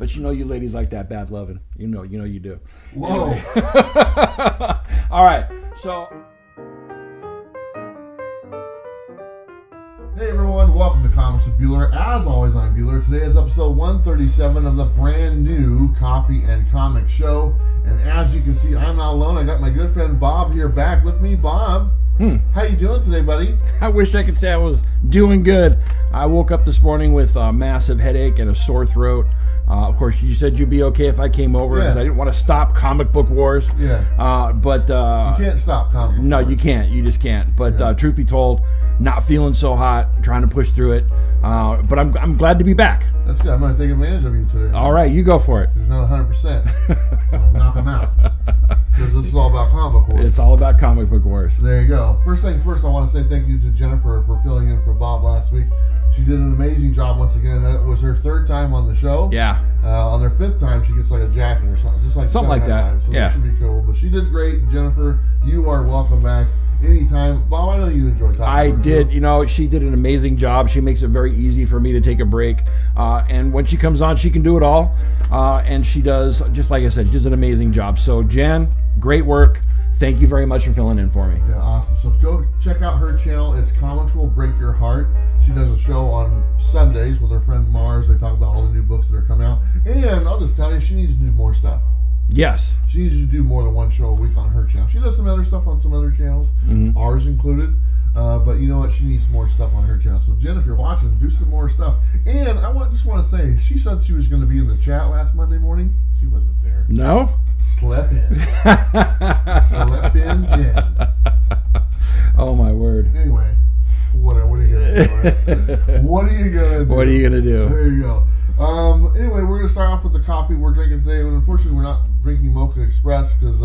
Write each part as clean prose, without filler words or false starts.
But you know you ladies like that bad loving. You know you do. Whoa. Anyway. All right. So. Hey everyone, welcome to Comics with Bueller. As always, I'm Bueller. Today is episode 137 of the brand new Coffee and Comic Show. And as you can see, I'm not alone. I got my good friend Bob here back with me. Bob, how you doing today, buddy? I wish I could say I was doing good. I woke up this morning with a massive headache and a sore throat. Of course, you said you'd be okay if I came over because I didn't want to stop comic book wars. Yeah. But you can't stop comic book wars. You can't. You just can't. But truth be told, not feeling so hot, trying to push through it. But I'm glad to be back. That's good. I'm going to take advantage of you today. All right, you go for it. There's not 100%. I'll knock them out. Because this is all about comic book wars. It's all about comic book wars. There you go. First things first, I want to say thank you to Jennifer for filling in for Bob last week. She did an amazing job once again. That was her third time on the show. Yeah. On her fifth time, she gets like a jacket or something. Just like something like that. Times. So yeah. that should be cool. But she did great. And Jennifer, you are welcome back anytime. Bob, I know you enjoy talking I to her, did. too. You know, she did an amazing job. She makes it very easy for me to take a break. And when she comes on, she can do it all. And she does, just like I said, she does an amazing job. So, Jen, great work. Thank you very much for filling in for me. Yeah, awesome. So go check out her channel. It's Comics Will Break Your Heart. She does a show on Sundays with her friend Mars. They talk about all the new books that are coming out. And I'll just tell you, she needs to do more stuff. Yes. She needs to do more than one show a week on her channel. She does some other stuff on some other channels, ours included. But you know what? She needs more stuff on her channel. So, Jen, if you're watching, do some more stuff. And I just want to say, she said she was going to be in the chat last Monday morning. She wasn't there. No? Slept in. Slept in, Jen. Oh, my word. Anyway, what are you going to do? Right? What are you going to do? What are you going to do? There you go. Anyway, we're going to start off with the coffee we're drinking today. And unfortunately, we're not drinking Mocha Express because,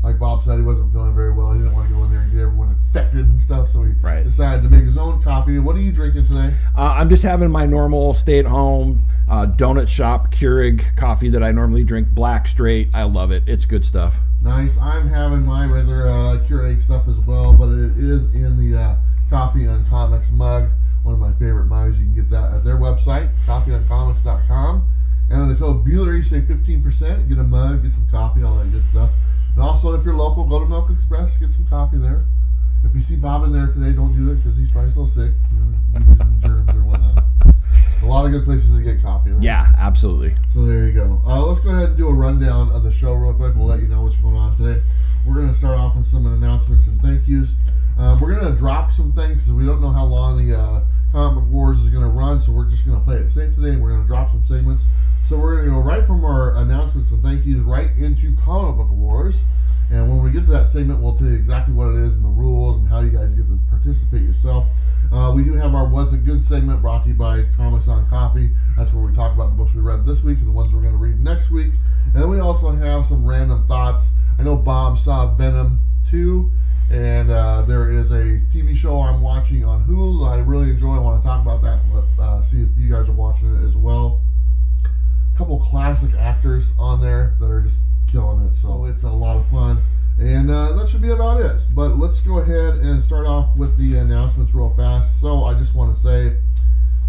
like Bob said, he wasn't feeling very well. He didn't want to go in there and get everyone infected and stuff. So he decided to make his own coffee. What are you drinking today? I'm just having my normal stay-at-home donut shop Keurig coffee that I normally drink, black straight. I love it. It's good stuff. Nice. I'm having my regular Keurig stuff as well, but it is in the Coffee and Comics mug. One of my favorite mugs. You can get that at their website, coffeeandcomics.com. And on the code Bueller, you save 15%. Get a mug, get some coffee, all that good stuff. And also, if you're local, go to Milk Express, get some coffee there. If you see Bob in there today, don't do it because he's probably still sick. Using germs or whatnot. A lot of good places to get coffee, right? Yeah, absolutely. So there you go. Let's go ahead and do a rundown of the show real quick. We'll let you know what's going on today. We're going to start off with some announcements and thank yous. We're going to drop some things because we don't know how long the Comic Book Wars is going to run, so we're just going to play it safe today and we're going to drop some segments. So we're going to go right from our announcements and thank yous right into Comic Book Wars. And when we get to that segment, we'll tell you exactly what it is and the rules and how you guys get to participate yourself. We do have our What's a Good segment brought to you by Comics on Coffee. That's where we talk about the books we read this week and the ones we're going to read next week. And then we also have some random thoughts. I know Bob saw Venom 2, and there is a TV show I'm watching on Hulu that I really enjoy. I want to talk about that and see if you guys are watching it as well. A couple classic actors on there that are just killing it, so it's a lot of fun. And that should be about it. But let's go ahead and start off with the announcements real fast. So I just want to say,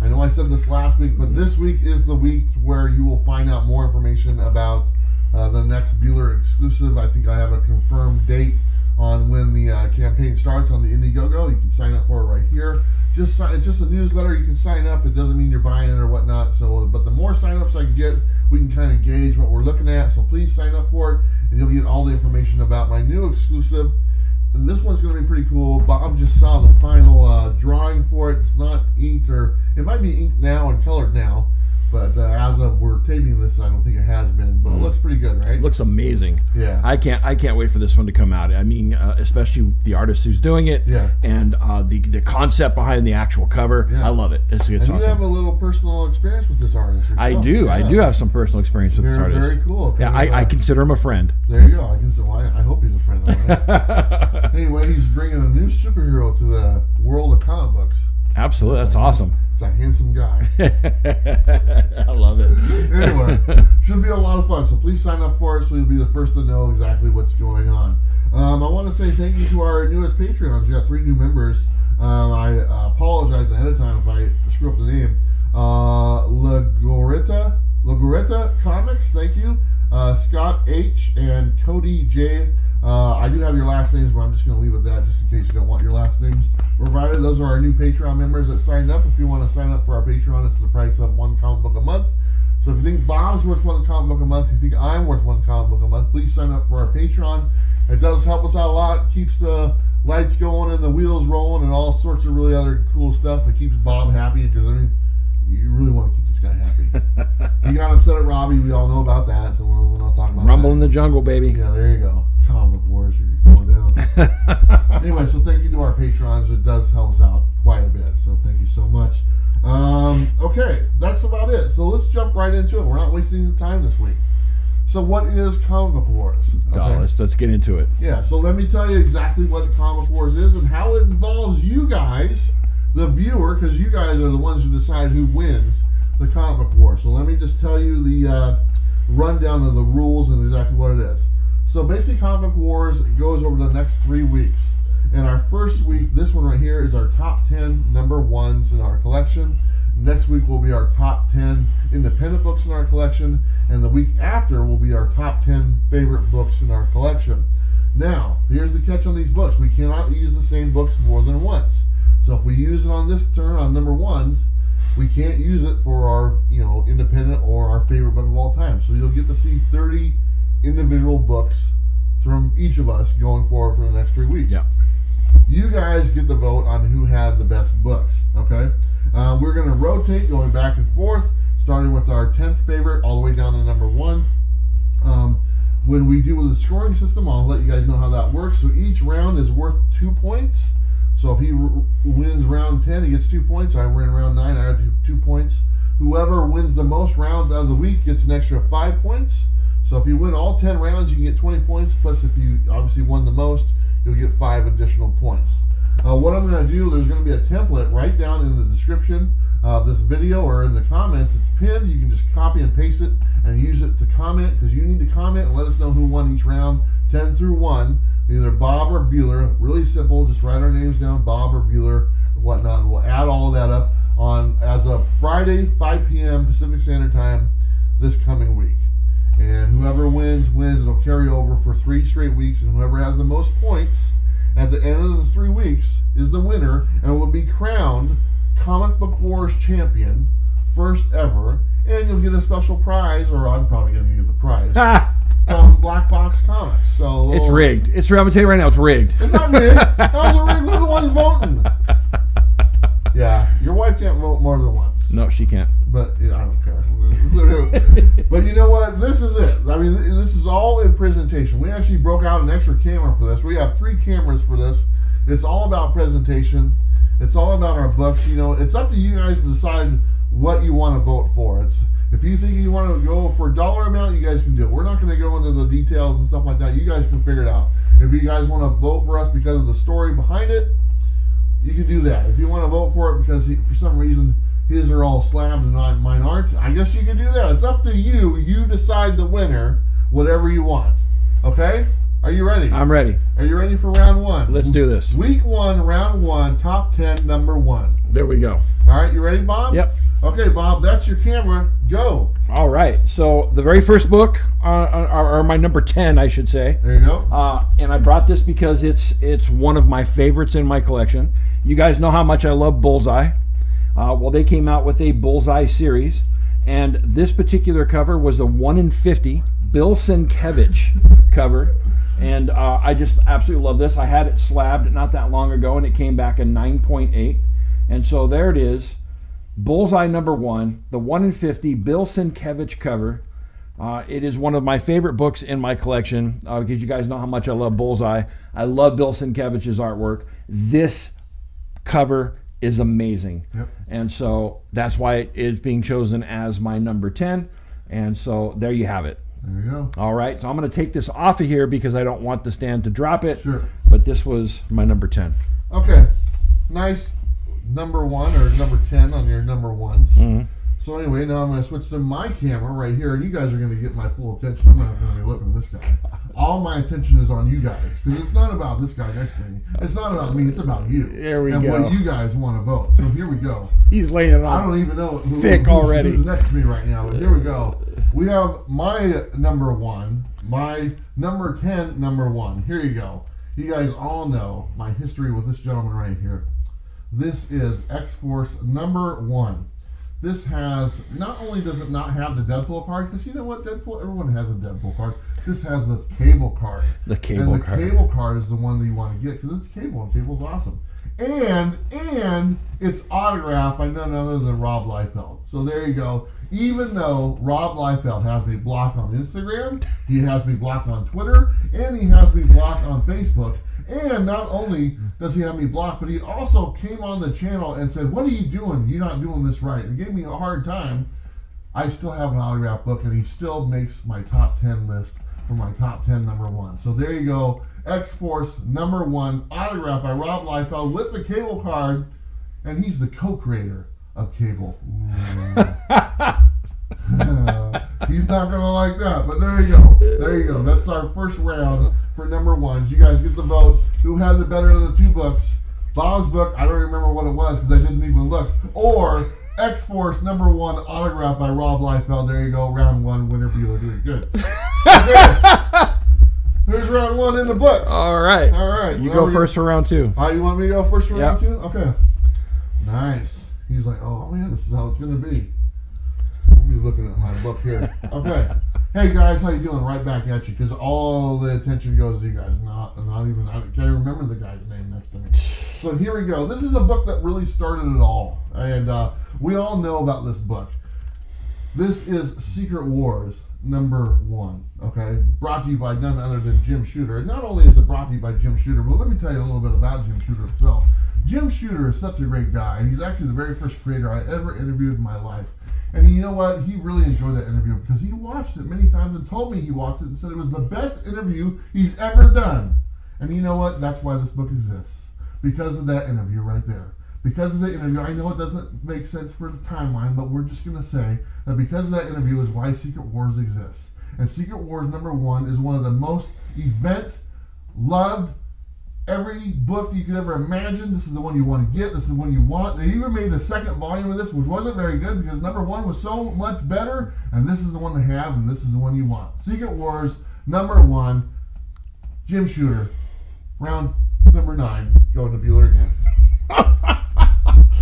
I know I said this last week, but this week is the week where you will find out more information about the next Bueller exclusive. I think I have a confirmed date on when the campaign starts on the Indiegogo. You can sign up for it right here. It's just a newsletter. You can sign up. It doesn't mean you're buying it or whatnot. So, but the more signups I can get, we can kind of gauge what we're looking at. So please sign up for it, and you'll get all the information about my new exclusive. And this one's going to be pretty cool. Bob just saw the final drawing for it. It's not inked, or it might be inked now and colored now. But as of we're taping this, I don't think it has been. But it looks pretty good, right? It looks amazing. Yeah. I can't wait for this one to come out. I mean, especially the artist who's doing it. Yeah. And the concept behind the actual cover. Yeah. I love it. It's and awesome. You have a little personal experience with this artist yourself. I do. Yeah. I do have some personal experience with this artist. Very cool. Yeah, I consider him a friend. There you go. I hope he's a friend of mine. Anyway, he's bringing a new superhero to the world of comic books. Absolutely. That's awesome. It's a handsome guy. I love it. Anyway, should be a lot of fun. So please sign up for it so you'll be the first to know exactly what's going on. I want to say thank you to our newest Patreons. We got 3 new members. I apologize ahead of time if I screw up the name. Lagoretta Comics, thank you. Scott H. and Cody J. I do have your last names, but I'm just going to leave it at that just in case you don't want your last names provided. Those are our new Patreon members that signed up. If you want to sign up for our Patreon, it's the price of one comic book a month. So if you think Bob's worth one comic book a month, if you think I'm worth one comic book a month, please sign up for our Patreon. It does help us out a lot. It keeps the lights going and the wheels rolling and all sorts of really other cool stuff. It keeps Bob happy because, I mean, you really want to keep this guy happy. He got upset at Robbie. We all know about that, so we're not talking about Rumble that. in the jungle, baby. Yeah, there you go. Comic Wars, you're going down. Anyway, so thank you to our patrons. It does help us out quite a bit, so thank you so much. Okay, that's about it. So let's jump right into it. We're not wasting time this week. So what is Comic Book Wars? Okay. Let's get into it. Yeah, so let me tell you exactly what Comic Wars is and how it involves you guys, the viewer, because you guys are the ones who decide who wins the Comic Book War. So let me just tell you the rundown of the rules and exactly what it is. So basically Comic Book Wars goes over the next 3 weeks. And our first week, this one right here, is our top 10 number ones in our collection. Next week will be our top 10 independent books in our collection. And the week after will be our top 10 favorite books in our collection. Now, here's the catch on these books. We cannot use the same books more than once. So if we use it on this turn on number ones, we can't use it for our independent or our favorite book of all time. So you'll get to see 30 individual books from each of us going forward for the next 3 weeks. Yeah. You guys get the vote on who had the best books, okay? We're going to rotate going back and forth, starting with our 10th favorite all the way down to number 1. When we do with the scoring system, I'll let you guys know how that works. So each round is worth 2 points. So if he wins round 10, he gets 2 points. I win round 9, I add 2 points. Whoever wins the most rounds out of the week gets an extra 5 points. So if you win all 10 rounds, you can get 20 points. Plus, if you obviously won the most, you'll get 5 additional points. What I'm going to do, there's going to be a template right down in the description of this video or in the comments. It's pinned. You can just copy and paste it and use it to comment, because you need to comment and let us know who won each round, 10 through 1, either Bob or Bueller. Really simple. Just write our names down, Bob or Bueller or whatnot, and we'll add all of that up on as of Friday, 5 p.m. Pacific Standard Time this coming week. And whoever wins. It'll carry over for 3 straight weeks, and whoever has the most points at the end of the 3 weeks is the winner, and will be crowned Comic Book Wars champion, first ever. And you'll get a special prize, or I'm probably going to get the prize from Black Box Comics. So it's rigged. I'm going to tell you right now, it's rigged. It's not rigged. How's it rigged? We're the ones voting. Yeah, your wife can't vote more than once. No, she can't. But I don't care. But you know what? This is it. I mean, this is all in presentation. We actually broke out an extra camera for this. We have 3 cameras for this. It's all about presentation. It's all about our books. It's up to you guys to decide what you want to vote for. If you think you want to go for a dollar amount, you guys can do it. We're not going to go into the details and stuff like that. You guys can figure it out. If you guys want to vote for us because of the story behind it, you can do that. If you want to vote for it because for some reason his are all slabbed and mine aren't, I guess you can do that. It's up to you. You decide the winner, whatever you want. Okay? Are you ready? I'm ready. Are you ready for round 1? Let's do this. Week 1, round 1, top 10, number 1. There we go. All right, you ready, Bob? Yep. Okay, Bob, that's your camera. Go. All right. So the very first book, or my number 10, I should say. There you go. And I brought this because it's one of my favorites in my collection. You guys know how much I love Bullseye. Well, they came out with a Bullseye series, and this particular cover was a 1 in 50 Bill Sienkiewicz cover. And I just absolutely love this. I had it slabbed not that long ago, and it came back a 9.8. And so there it is. Bullseye number 1, the 1 in 50 Bill Sienkiewicz cover. It is one of my favorite books in my collection because you guys know how much I love Bullseye. I love Bill Sienkiewicz's artwork. This cover is amazing. Yep. And so that's why it's being chosen as my number 10. And so there you have it. There you go. All right. So I'm going to take this off of here because I don't want the stand to drop it. Sure. But this was my number 10. Okay. Nice number 1 or number 10 on your number ones. Mm-hmm. So anyway, now I'm going to switch to my camera right here, and you guys are going to get my full attention. I'm not going to be looking at this guy. All my attention is on you guys, because it's not about this guy next to me. It's not about me. It's about you. There we and go. And what you guys want to vote. So here we go. He's laying it on. I don't even know who's next to me right now, but here we go. We have my number 1, my number 10, number 1. Here you go. You guys all know my history with this gentleman right here. This is X-Force number 1. This has, not only does it not have the Deadpool card, because you know what, Deadpool, everyone has a Deadpool card. This has the cable card. The cable card. And the cable card is the one that you want to get, because it's cable, and cable's awesome. And it's autographed by none other than Rob Liefeld. So there you go. Even though Rob Liefeld has me blocked on Instagram, he has me blocked on Twitter, and he has me blocked on Facebook. And not only does he have me blocked, but he also came on the channel and said, "What are you doing? You're not doing this right." He gave me a hard time. I still have an autograph book, and he still makes my top 10 list for my top 10 number 1. So there you go. X-Force number 1, autographed by Rob Liefeld with the cable card, and he's the co-creator of Cable. He's not going to like that, but there you go. There you go. That's our first round for number 1s. You guys get the vote. Who had the better of the 2 books? Bob's book, I don't remember what it was because I didn't even look. Or X-Force number 1, autographed by Rob Liefeld. There you go. Round 1, winner Bueller. Doing good. Okay. There's round 1 in the books. All right. All right. You go first for round 2. You want me to go first for round 2? Okay. Nice. He's like, oh man, this is how it's going to be. I'll be looking at my book here. Okay. Hey guys, how you doing? Right back at you, because all the attention goes to you guys. Not even, I can't remember the guy's name next to me. So here we go. This is a book that really started it all. And we all know about this book. This is Secret Wars number 1. Okay? Brought to you by none other than Jim Shooter. And not only is it brought to you by Jim Shooter, but let me tell you a little bit about Jim Shooter himself. Jim Shooter is such a great guy, and he's actually the very first creator I ever interviewed in my life. And you know what? He really enjoyed that interview because he watched it many times and told me he watched it and said it was the best interview he's ever done. And you know what? That's why this book exists. Because of that interview right there. Because of the interview, I know it doesn't make sense for the timeline, but we're just going to say that because of that interview is why Secret Wars exists. And Secret Wars number 1 is one of the most event-loved, every book you could ever imagine. This is the one you want to get. This is the one you want. They even made a second volume of this, which wasn't very good because number 1 was so much better. And this is the one to have, and this is the one you want. Secret Wars number 1, Jim Shooter, round number 9, going to Bueller again.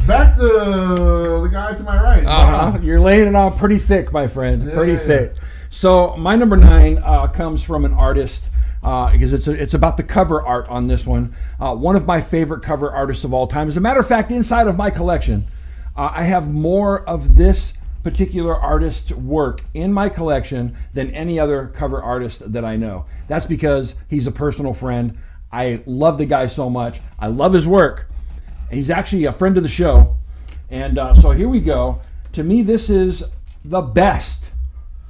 Back to the guy to my right. You're laying it on pretty thick, my friend. Yeah, pretty thick. So my number 9 comes from an artist. Because it's about the cover art on this one. One of my favorite cover artists of all time. As a matter of fact, inside of my collection, I have more of this particular artist's work in my collection than any other cover artist that I know. That's because he's a personal friend. I love the guy so much. I love his work. He's actually a friend of the show. And so here we go. To me, this is the best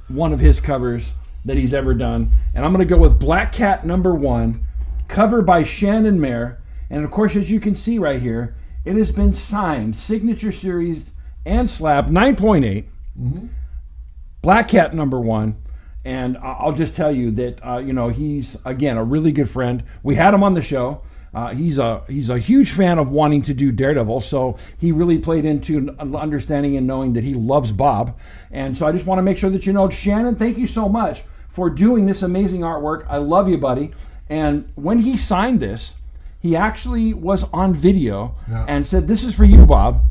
one of his covers that he's ever done. And I'm going to go with Black Cat number 1, cover by Shannon Mayer. And of course, as you can see right here, it has been signed, Signature Series and slab, 9.8. Black Cat number 1. And I'll just tell you that, you know, he's, again, a really good friend. We had him on the show. He's a huge fan of wanting to do Daredevil, so he really played into understanding and knowing that he loves Bob. And so I just want to make sure that you know, Shannon, thank you so much for doing this amazing artwork. I love you, buddy. And when he signed this, he actually was on video and said, "This is for you, Bob,"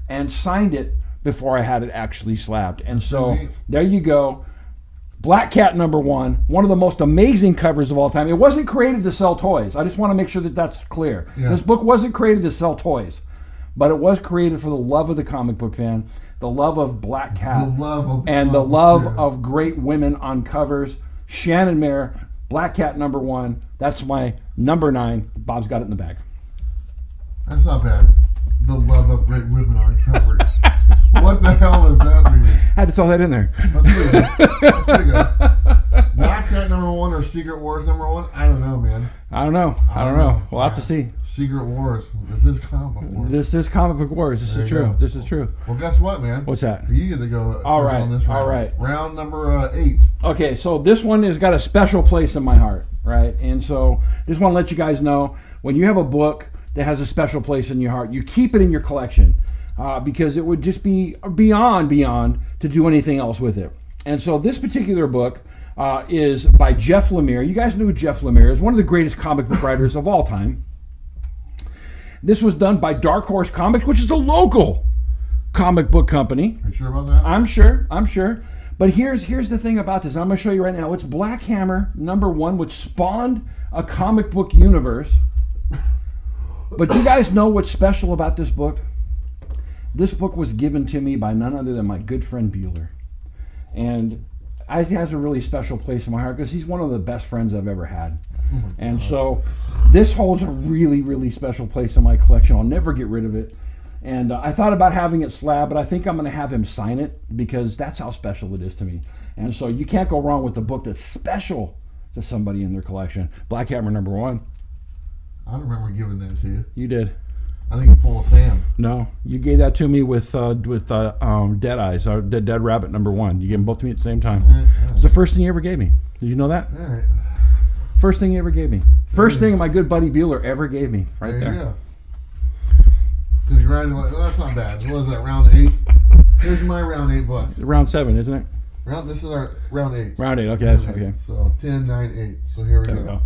and signed it before I had it actually slabbed. And so there you go. Black Cat number 1, one of the most amazing covers of all time. It wasn't created to sell toys. I just want to make sure that that's clear. This book wasn't created to sell toys, but it was created for the love of the comic book fan, the love of Black Cat, and the love of great women on covers. Shannon Mayer, Black Cat number 1. That's my number 9. Bob's got it in the bag. That's not bad. The love of great women on covers. What the hell does that mean? Had to throw that in there. That's pretty good. That's pretty good. Black Cat number one or Secret Wars number one? I don't know, man. I don't know. We'll have to see. Secret Wars. This is comic book wars. This is comic book wars. This is true. This is true. Well, guess what, man? What's that? You get to go all right. on this round. All right. Round number 8. Okay, so this one has got a special place in my heart, right? And so just want to let you guys know, when you have a book that has a special place in your heart, you keep it in your collection because it would just be beyond to do anything else with it. And so this particular book is by Jeff Lemire. You guys know who Jeff Lemire is, one of the greatest comic book writers of all time. This was done by Dark Horse Comics, which is a local comic book company. Are you sure about that? I'm sure. But here's the thing about this. I'm going to show you right now. It's Black Hammer #1, which spawned a comic book universe. But you guys know what's special about this book? This book was given to me by none other than my good friend Bueller. And it has a really special place in my heart because he's one of the best friends I've ever had. And so this holds a really, really special place in my collection. I'll never get rid of it. And I thought about having it slab, but I think I'm going to have him sign it because that's how special it is to me. And so you can't go wrong with the book that's special to somebody in their collection. Black Hammer #1. I don't remember giving that to you. You did. I think you pulled a Sam. No, you gave that to me with Dead Eyes, or Dead Rabbit #1. You gave them both to me at the same time. It's the first thing you ever gave me. Did you know that? All right. First thing you ever gave me. First thing my good buddy Bueller ever gave me. Right there. Yeah. Congratulations. Well, that's not bad. What is that, round 8? Here's my round 8 book. Round 7, isn't it? This is our round 8. Round 8, okay. That's okay. So 10, 9, 8. So here we go.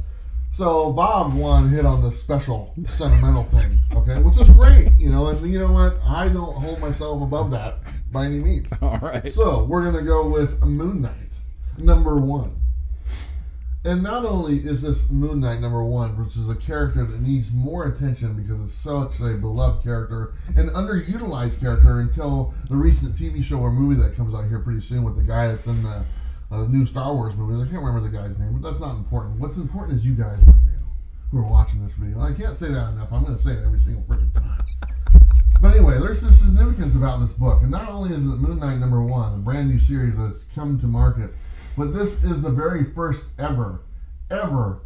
So Bob won hit on the special sentimental thing, okay, which is great, you know, and you know what? I don't hold myself above that by any means. All right. So we're going to go with Moon Knight #1. And not only is this Moon Knight #1, which is a character that needs more attention because it's such a beloved character and underutilized character until the recent TV show or movie that comes out here pretty soon with the guy that's in the new Star Wars movies. I can't remember the guy's name, but that's not important. What's important is you guys right now who are watching this video. I can't say that enough. I'm going to say it every single freaking time. But anyway, there's some significance about this book. And not only is it Moon Knight #1, a brand new series that's come to market, but this is the very first ever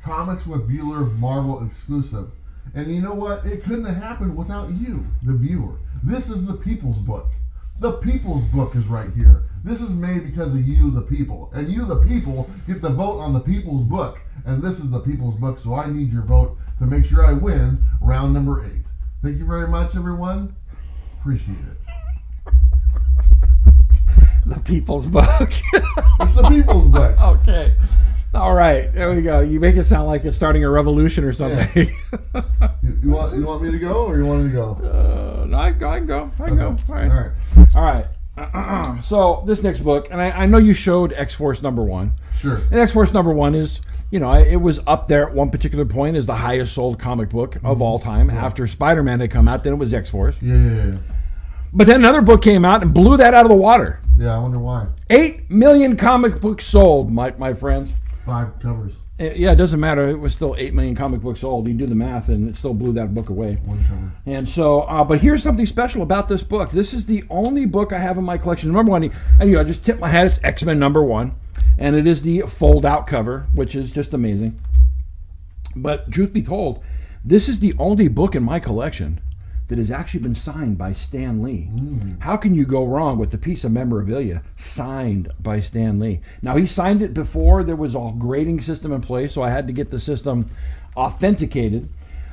Comics with Bueller Marvel exclusive. And you know what? It couldn't have happened without you, the viewer. This is the people's book. The people's book is right here. This is made because of you, the people. And you, the people, get the vote on the people's book. And this is the people's book, so I need your vote to make sure I win round number 8. Thank you very much, everyone. Appreciate it. The people's book. It's the people's book. Okay. All right. There we go. You make it sound like it's starting a revolution or something. Yeah. You want me to go or you want me to go? No, I can go. I can go. All right. All right. All right. So this next book, and I know you showed X-Force #1. Sure. And X-Force #1 is, you know, it was up there at one particular point as the highest sold comic book of all time. Yeah. After Spider-Man had come out, then it was X-Force. Yeah. But then another book came out and blew that out of the water. Yeah, I wonder why. 8 million comic books sold, my friends. 5 covers. Yeah, it doesn't matter. It was still 8 million comic books sold. You do the math, and it still blew that book away. 1 cover. And so, but here's something special about this book. This is the only book I have in my collection. #1, and I just tip my hat. It's X-Men #1, and it is the fold-out cover, which is just amazing. But truth be told, this is the only book in my collection that has actually been signed by Stan Lee. How can you go wrong with a piece of memorabilia signed by Stan Lee? Now, he signed it before there was a grading system in place, so I had to get the system authenticated.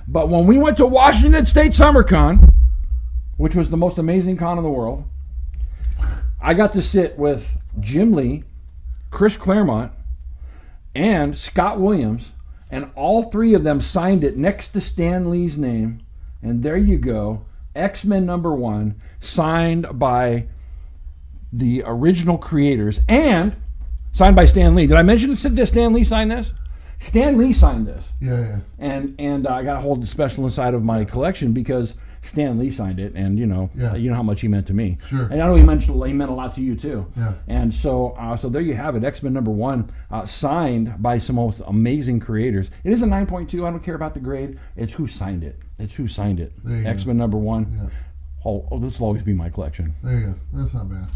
But when we went to Washington State Summer Con, which was the most amazing con in the world, I got to sit with Jim Lee, Chris Claremont, and Scott Williams, and all 3 of them signed it next to Stan Lee's name. And there you go, X-Men #1, signed by the original creators and signed by Stan Lee. Did I mention that Stan Lee signed this? Stan Lee signed this. Yeah. And I got to hold it special inside of my collection because Stan Lee signed it, and you know how much he meant to me. Sure. And I know he meant a lot to you too. Yeah. And so there you have it, X-Men #1, signed by some most amazing creators. It is a 9.2. I don't care about the grade. It's who signed it. X-Men #1. Yeah. Oh, this will always be my collection. There you go. That's not bad.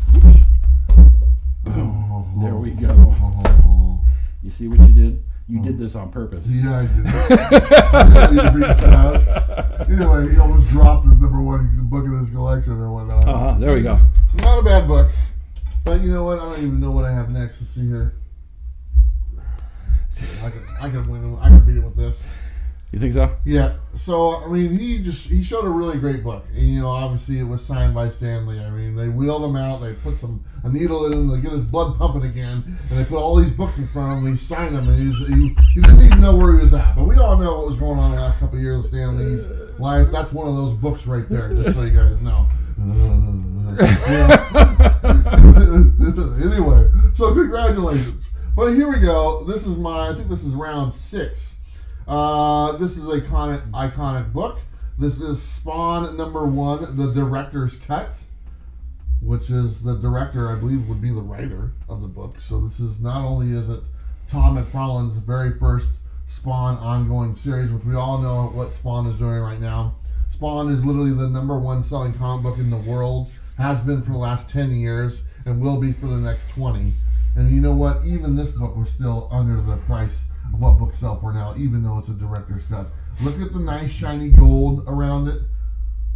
Boom. There we go. You see what you did? You did this on purpose. Yeah, I did. Anyway, he almost dropped his number one book in his collection or whatnot. There we go. Not a bad book. But you know what? I don't even know what I have next. Let's see here. I could win. I could beat it with this. You think so? Yeah. So I mean, he showed a really great book. And, you know, obviously it was signed by Stanley. I mean, they wheeled him out. They put a needle in him to get his blood pumping again, and they put all these books in front of him. And he signed them, and he didn't even know where he was at. But we all know what was going on the last couple of years of Stanley's life. That's one of those books right there, just so you guys know. Anyway, so congratulations. But here we go. This is I think this is round 6. This is a iconic book. This is Spawn number 1, the director's cut, which is the director, I believe, would be the writer of the book. So this is not only is it Todd McFarlane's very first Spawn ongoing series, which we all know what Spawn is doing right now. Spawn is literally the number 1 selling comic book in the world, has been for the last 10 years, and will be for the next 20. And you know what? Even this book was still under the price of what books sell for now, even though it's a director's cut. Look at the nice shiny gold around it.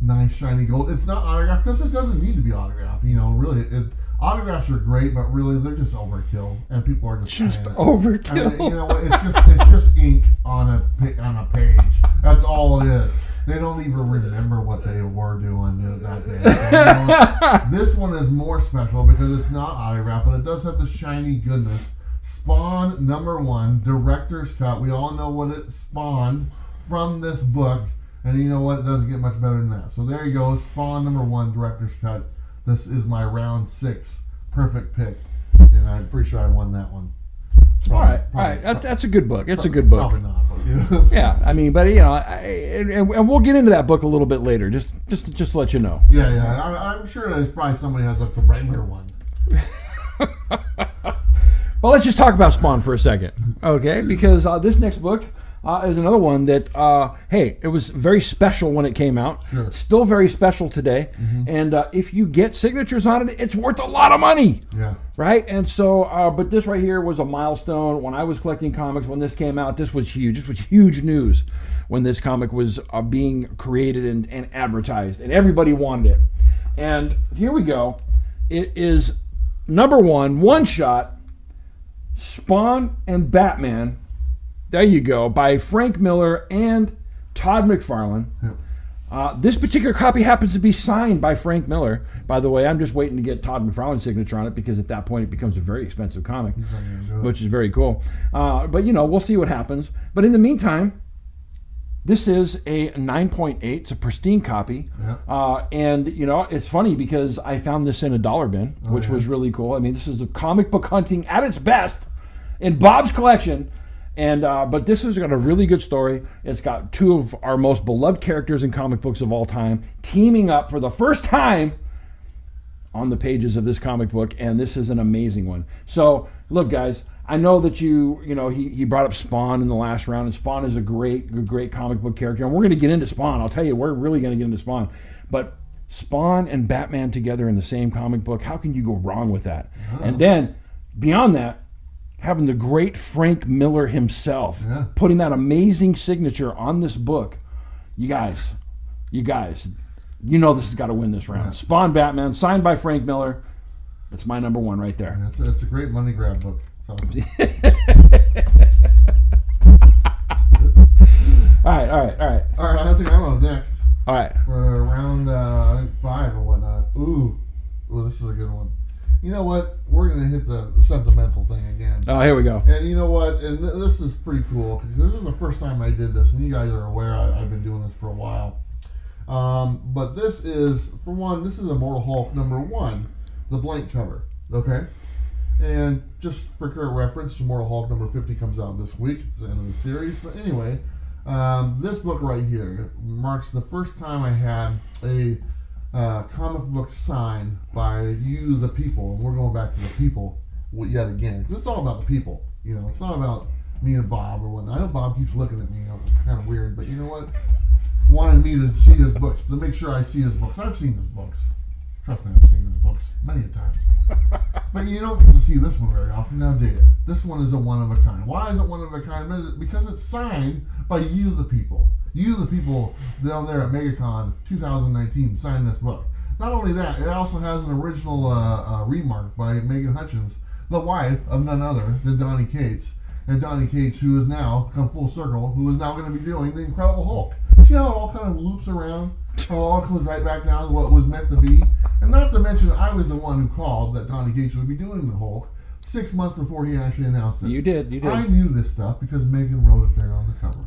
Nice shiny gold. It's not autographed because it doesn't need to be autographed. You know, really, autographs are great, but really they're just overkill, and people are just overkill. I mean, you know, it's just ink on a page. That's all it is. They don't even remember what they were doing that day. So, you know, this one is more special because it's not autographed, but it does have the shiny goodness. Spawn number 1, director's cut. We all know what it spawned from this book, and you know what? It doesn't get much better than that. So there you go, Spawn number 1, director's cut. This is my round 6 perfect pick, and I'm pretty sure I won that one. All right. That's a good book. It's a good book. Probably not, but you know. Yeah, I mean, but you know, and we'll get into that book a little bit later. Just to let you know. Yeah. I'm sure there's probably somebody has like the regular one. Well, let's just talk about Spawn for a second, okay? Because this next book is another one that, hey, it was very special when it came out. Sure. Still very special today. Mm-hmm. And if you get signatures on it, it's worth a lot of money. Yeah. Right? And so, but this right here was a milestone. When I was collecting comics, when this came out, this was huge. This was huge news when this comic was being created and advertised. And everybody wanted it. And here we go. It is number 1, one-shot, Spawn and Batman. There you go, by Frank Miller and Todd McFarlane. Yeah. This particular copy happens to be signed by Frank Miller. By the way, I'm just waiting to get Todd McFarlane's signature on it because at that point it becomes a very expensive comic, which is very cool. But, you know, we'll see what happens. But in the meantime, this is a 9.8. It's a pristine copy. Yeah. And, you know, it's funny because I found this in a dollar bin, which was really cool. I mean, this is a comic book hunting at its best in Bob's collection. And but this has got a really good story. It's got 2 of our most beloved characters in comic books of all time teaming up for the first time on the pages of this comic book, and this is an amazing one. So, look, guys, I know that you know, he brought up Spawn in the last round, and Spawn is a great comic book character, and we're going to get into Spawn. I'll tell you, we're really going to get into Spawn. But Spawn and Batman together in the same comic book, how can you go wrong with that? Oh. And then, beyond that, having the great Frank Miller himself putting that amazing signature on this book. You guys, you know this has got to win this round. Spawn Batman, signed by Frank Miller. That's my number 1 right there. Yeah, it's a great money grab book. Awesome. All right. I think I'm up next. All right. For round I think 5 or whatnot. Ooh, this is a good one. You know what? We're going to hit the sentimental thing again. Oh, here we go. And you know what? And this is pretty cool because this is the first time I did this, and you guys are aware I've been doing this for a while. But this is, for one, this is Immortal Hulk number 1, the blank cover. Okay? And just for current reference, Immortal Hulk number 50 comes out this week. It's the end of the series. But anyway, this book right here marks the first time I had a comic book signed by you, the people. And we're going back to the people yet again. Because it's all about the people. You know, it's not about me and Bob or whatnot. I know Bob keeps looking at me, you know, kind of weird. But you know what? Wanted me to see his books, to make sure I see his books. I've seen his books. Trust me, I've seen his his books many times. But you don't get to see this one very often now, do you? This one is a one of a kind. Why is it one of a kind? Because it's signed by you, the people. You, the people down there at MegaCon 2019, signed this book. Not only that, it also has an original remark by Megan Hutchins, the wife of none other than Donny Cates. And Donny Cates, who has now come full circle, who is now going to be doing the Incredible Hulk. See how it all kind of loops around? How it all comes right back down to what was meant to be? And not to mention, I was the one who called that Donny Cates would be doing the Hulk 6 months before he actually announced it. You did. I knew this stuff because Megan wrote it there on the cover.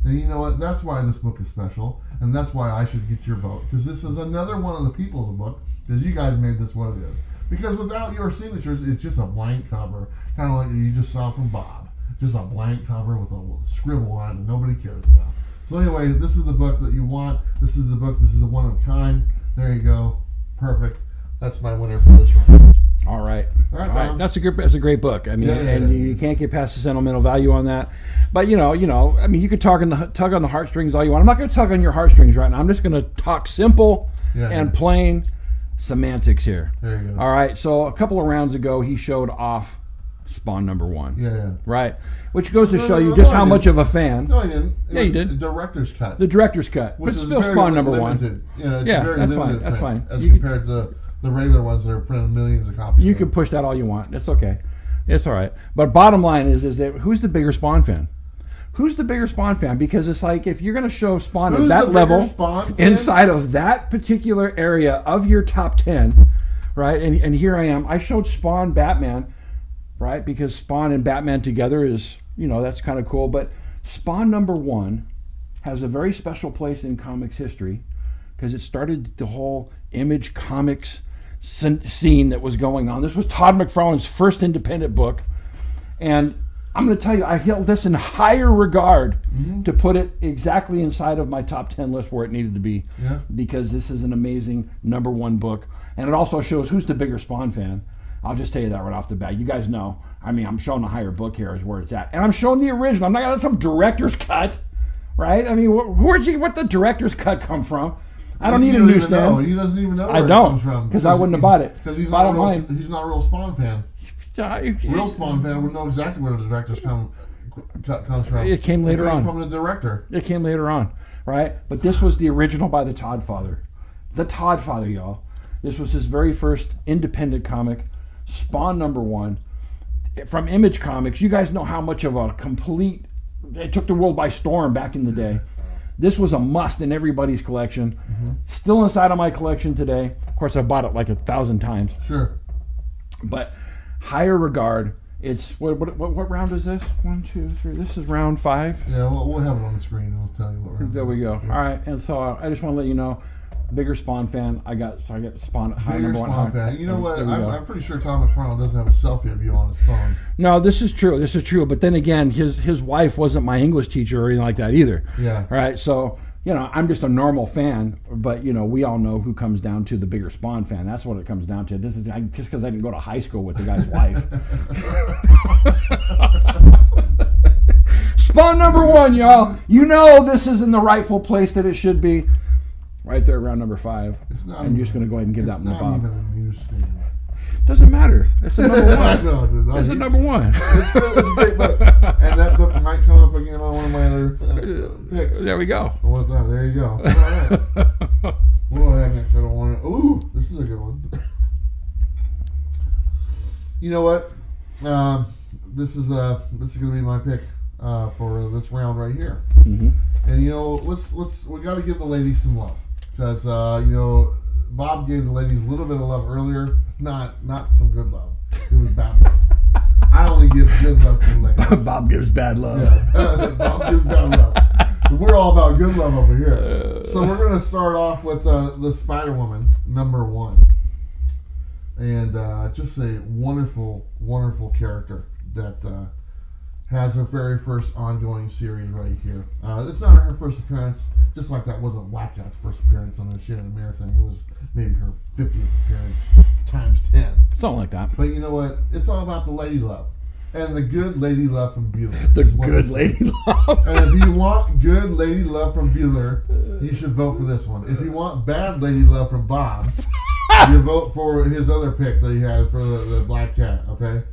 And you know what? That's why this book is special, and that's why I should get your vote. Because this is another one of the people's book, because you guys made this what it is. Because without your signatures, it's just a blank cover, kind of like you just saw from Bob. Just a blank cover with a scribble on it that nobody cares about. So anyway, this is the book that you want. This is the book. This is the one of a kind. There you go. Perfect. That's my winner for this round. All right. That's a great book. I mean, you can't get past the sentimental value on that. But you know. I mean, you could tug on the heartstrings all you want. I'm not going to tug on your heartstrings right now. I'm just going to talk simple and plain semantics here. There you go. All right. So a couple of rounds ago, he showed off Spawn number 1. Yeah. Right. Which goes to show you just how much of a fan. No, I didn't. You did. The director's cut. The director's cut. But still Spawn number 1. Yeah, that's fine. That's fine. As compared to the regular ones that are printing millions of copies. You can push that all you want. It's okay. It's all right. But bottom line is that who's the bigger Spawn fan? Who's the bigger Spawn fan? Because it's like if you're going to show Spawn at that level inside of that particular area of your top 10, right? And here I am. I showed Spawn Batman, right? Because Spawn and Batman together is, that's kind of cool. But Spawn number 1 has a very special place in comics history because it started the whole Image Comics scene that was going on. This was Todd McFarlane's first independent book. And I'm going to tell you, I held this in higher regard to put it exactly inside of my top 10 list where it needed to be. Yeah. Because this is an amazing number 1 book. And it also shows who's the bigger Spawn fan. I'll just tell you that right off the bat. You guys know. I mean, I'm showing a higher book here is where it's at. And I'm showing the original. I'm not going to some director's cut, right? I mean, what the director's cut come from? I don't need a newsstand. He doesn't even know where it comes from. Because I wouldn't have bought it. Because he's not a real Spawn fan. Real Spawn fan would know exactly where the director's cut comes from. It came later on. From the director. It came later on, right? But this was the original by the Todd Father. The Todd Father, y'all. This was his very first independent comic, Spawn number 1. From Image Comics, you guys know how much of a complete... It took the world by storm back in the day. This was a must in everybody's collection. Still inside of my collection today. Of course, I bought it like 1,000 times. Sure. But higher regard. It's what round is this? 1, 2, 3. This is round 5. Yeah, we'll have it on the screen. We'll tell you what round. There we go. Yeah. All right, and so I just want to let you know, bigger Spawn fan. I got Spawn high bigger number 1. Spawn fan. You know what? I'm pretty sure Tom McFarlane doesn't have a selfie of you on his phone. No, this is true. This is true. But then again, his wife wasn't my English teacher or anything like that either. Yeah. Right. So I'm just a normal fan, but we all know who comes down to the bigger Spawn fan. That's what it comes down to. This is just because I didn't go to high school with the guy's wife. Spawn number 1, y'all. This is in the rightful place that it should be. Right there around number 5. I'm just going to go ahead and give that one to Bob. It's not even a newsstand. Doesn't matter. It's a number 1. It's a number 1. It's a great book. And that book might come up again on one of my other picks. There we go. There you go. All right. What do I have next? I don't want to... Ooh, this is a good one. You know what? This is going to be my pick for this round right here. And we got to give the ladies some love because Bob gave the ladies a little bit of love earlier, not some good love. It was bad love. I only give good love to the ladies. Bob gives bad love. Yeah. Bob gives bad love. We're all about good love over here. So we're going to start off with the Spider-Woman number 1, and just a wonderful, wonderful character that has her very first ongoing series right here. It's not her first appearance, just like that wasn't Black Cat's first appearance on the Shannon Mare thing. It was maybe her 50th appearance times 10. Something like that. But you know what? It's all about the lady love. And the good lady love from Bueller. The good lady love. And if you want good lady love from Bueller, you should vote for this one. If you want bad lady love from Bob, You vote for his other pick that he has for the Black Cat, okay?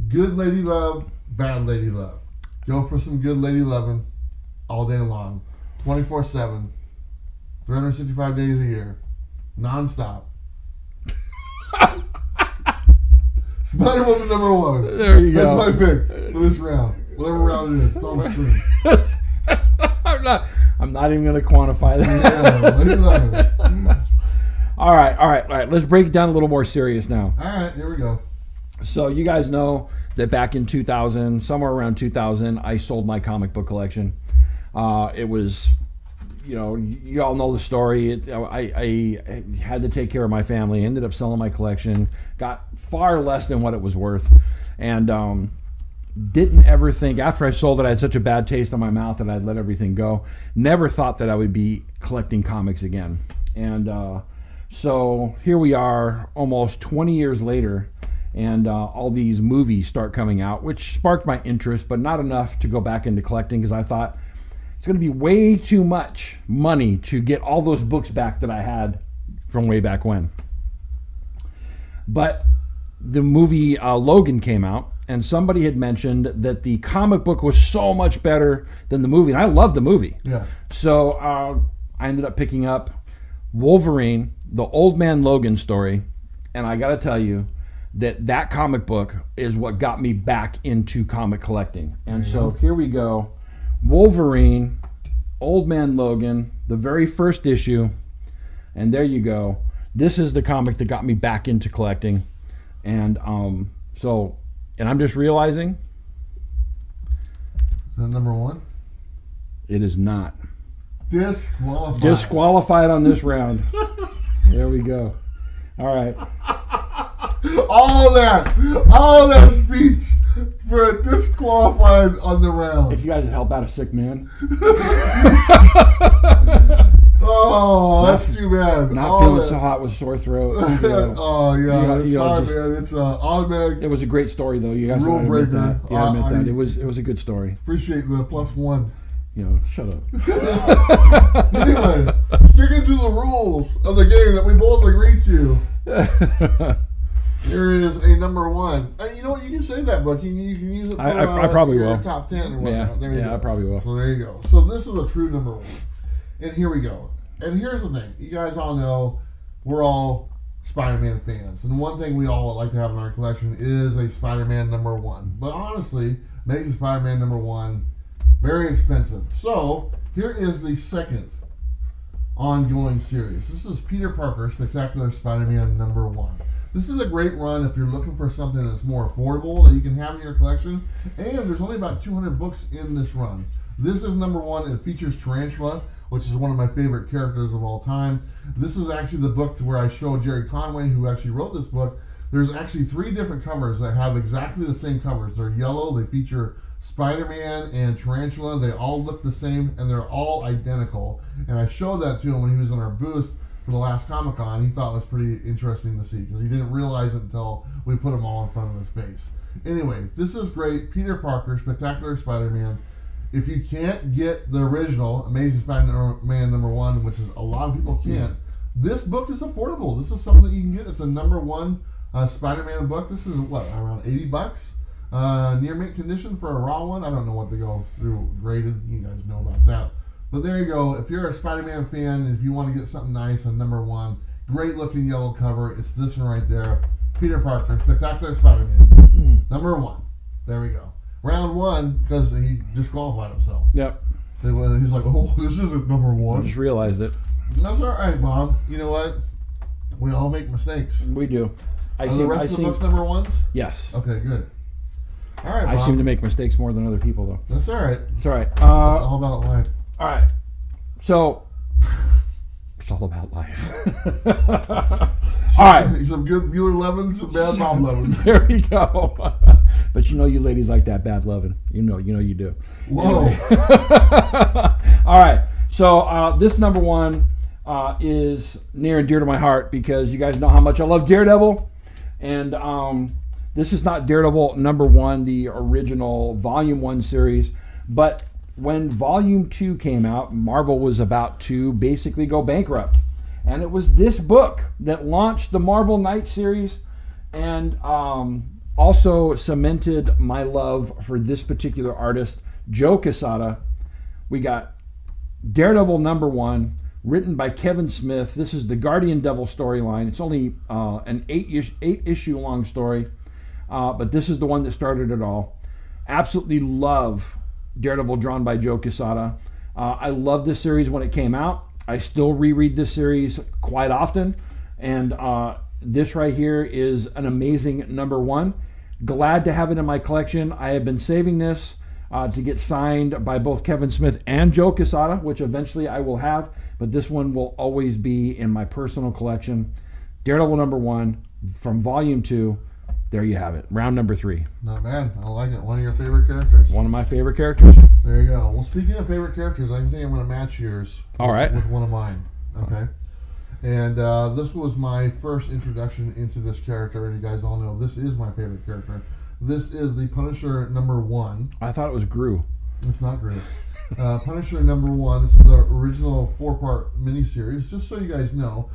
Good lady love, bad lady love. Go for some good lady loving all day long. 24/7. 365 days a year. Non-stop. Spider-Woman number 1. There you go. That's my pick for this round. Whatever round it is. It's on the screen. I'm not even going to quantify that. Yeah, All right. Let's break it down a little more serious now. all right, here we go. So you guys know that back in 2000, somewhere around 2000, I sold my comic book collection. It was, you all know the story. I had to take care of my family. Ended up selling my collection. Got far less than what it was worth, and didn't ever think, after I sold it, I had such a bad taste in my mouth that I'd let everything go. Never thought that I would be collecting comics again. And so here we are almost 20 years later, and all these movies start coming out, which sparked my interest, but not enough to go back into collecting, because I thought it's going to be way too much money to get all those books back that I had from way back when. But the movie Logan came out, and somebody had mentioned that the comic book was so much better than the movie. And I loved the movie. Yeah. So I ended up picking up Wolverine, the Old Man Logan story. And I got to tell you that comic book is what got me back into comic collecting. And so here we go. Wolverine, Old Man Logan, the very first issue. And there you go. This is the comic that got me back into collecting. And and I'm just realizing, is that number 1? it is not. Disqualified. Disqualified on this round. There we go. All right. All that speech for a disqualified on the round. If you guys would help out a sick man. Oh, that's too bad. Not feeling so hot with sore throat. Oh, yeah. Sorry, just, man. It's automatic. It was a great story, though. You guys Rule gotta admit breaker. that. Yeah, admit that. It was a good story. Appreciate the +1. Shut up. Anyway, sticking to the rules of the game that we both agreed to. Here is a number 1. You know what? You can save that book. You can use it for I probably will. top 10 or whatnot. Yeah, I probably will. So there you go. So this is a true number 1. And here we go. And here's the thing. You guys all know we're all Spider-Man fans. And one thing we all like to have in our collection is a Spider-Man number 1. But honestly, Amazing Spider-Man number 1, very expensive. So here is the second ongoing series. This is Peter Parker, Spectacular Spider-Man number 1. This is a great run if you're looking for something that's more affordable that you can have in your collection. And there's only about 200 books in this run. This is number 1. It features Tarantula, which is one of my favorite characters of all time. This is actually the book to where I showed Jerry Conway, who actually wrote this book. There's actually 3 different covers that have exactly the same covers. They're yellow. They feature Spider-Man and Tarantula. They all look the same, and they're all identical. And I showed that to him when he was in our booth for the last Comic-Con. He thought it was pretty interesting to see because he didn't realize it until we put them all in front of his face. Anyway, this is great. Peter Parker, Spectacular Spider-Man. If you can't get the original Amazing Spider-Man number 1, which is a lot of people can't, this book is affordable. This is something that you can get. It's a number 1 Spider-Man book. This is what, around $80? Near mint condition for a raw one. I don't know what to go through graded. You guys know about that. But there you go. If you're a Spider-Man fan and if you want to get something nice on number 1, great looking yellow cover. It's this one right there. Peter Parker, Spectacular Spider-Man, number 1. There we go. Round 1, because he disqualified himself. Yep. He's like, oh, this isn't number 1. I just realized it. That's all right, Bob. You know what? We all make mistakes. We do. Are the rest of the books number 1s? Yes. Okay, good. All right, Bob. I seem to make mistakes more than other people, though. That's all right. It's all right. It's all about life. All right. So, it's all about life. All right. Some good Bueller loving, some bad Bob loving. There we go. But you ladies like that bad loving. You know you do. Whoa. Anyway. All right. So this number 1 is near and dear to my heart because you guys know how much I love Daredevil. And this is not Daredevil number 1, the original Volume 1 series. But when Volume 2 came out, Marvel was about to basically go bankrupt. And it was this book that launched the Marvel Knight series and also cemented my love for this particular artist, Joe Quesada. We got Daredevil #1, written by Kevin Smith. This is the Guardian Devil storyline. It's only an 8-issue long story, but this is the one that started it all. Absolutely love Daredevil drawn by Joe Quesada. I loved this series when it came out. I still reread this series quite often, and this right here is an amazing #1. Glad to have it in my collection. I have been saving this to get signed by both Kevin Smith and Joe Quesada, which eventually I will have, but this one will always be in my personal collection. Daredevil #1 from Volume 2. There you have it. Round number 3. Not bad. I like it. One of your favorite characters. One of my favorite characters. There you go. Well, speaking of favorite characters, I think I'm going to match yours. All right. With one of mine. Okay. And this was my first introduction into this character, and you guys all know this is my favorite character. This is the Punisher #1. I thought it was Gru. It's not Gru. Punisher #1. This is the original 4-part miniseries. Just so you guys know,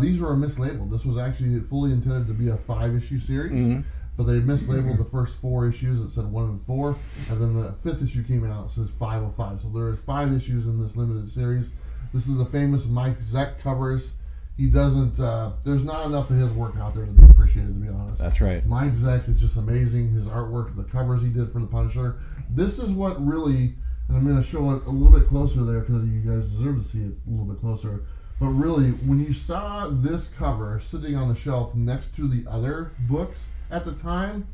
these were mislabeled. This was actually fully intended to be a 5-issue series, but they mislabeled the first 4 issues. It said 1 and 4, and then the 5th issue came out. It says 5 of 5. So there is 5 issues in this limited series. This is the famous Mike Zeck covers. He doesn't. There's not enough of his work out there to be appreciated, to be honest. That's right. Mike Zeck is just amazing. His artwork, the covers he did for the Punisher. This is what really, and I'm going to show it a little bit closer there because you guys deserve to see it a little bit closer. But really, when you saw this cover sitting on the shelf next to the other books at the time,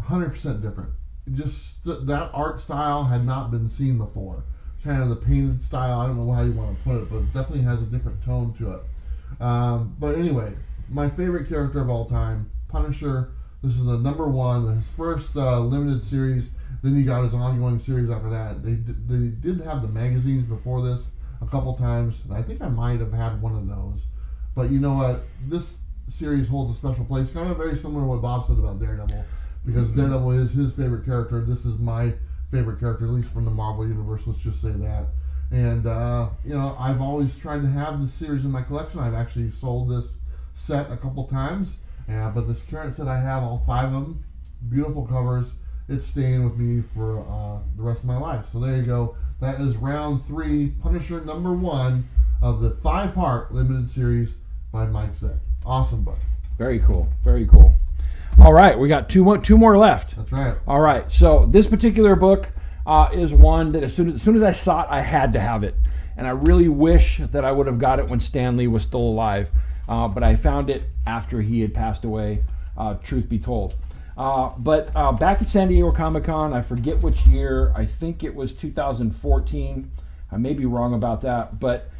100% different. Just that art style had not been seen before. Kind of the painted style. I don't know how you want to put it, but it definitely has a different tone to it. But anyway, my favorite character of all time, Punisher. This is the #1, his first limited series. Then he got his ongoing series after that. They did have the magazines before this a couple times. I think I might have had one of those. But you know what? This series holds a special place. Kind of very similar to what Bob said about Daredevil. Because Daredevil is his favorite character. This is my favorite character, at least from the Marvel Universe. Let's just say that. And, you know, I've always tried to have this series in my collection. I've actually sold this set a couple times. But this current set I have, all 5 of them, beautiful covers. It's staying with me for the rest of my life. So there you go. That is round 3, Punisher #1 of the 5-part limited series by Mike Zeck. Awesome book. Very cool. Very cool. All right, we got two more left. That's right. All right, so this particular book is one that as soon as I saw it, I had to have it. And I really wish that I would have got it when Stan Lee was still alive. But I found it after he had passed away, truth be told. But back at San Diego Comic-Con, I forget which year. I think it was 2014. I may be wrong about that. But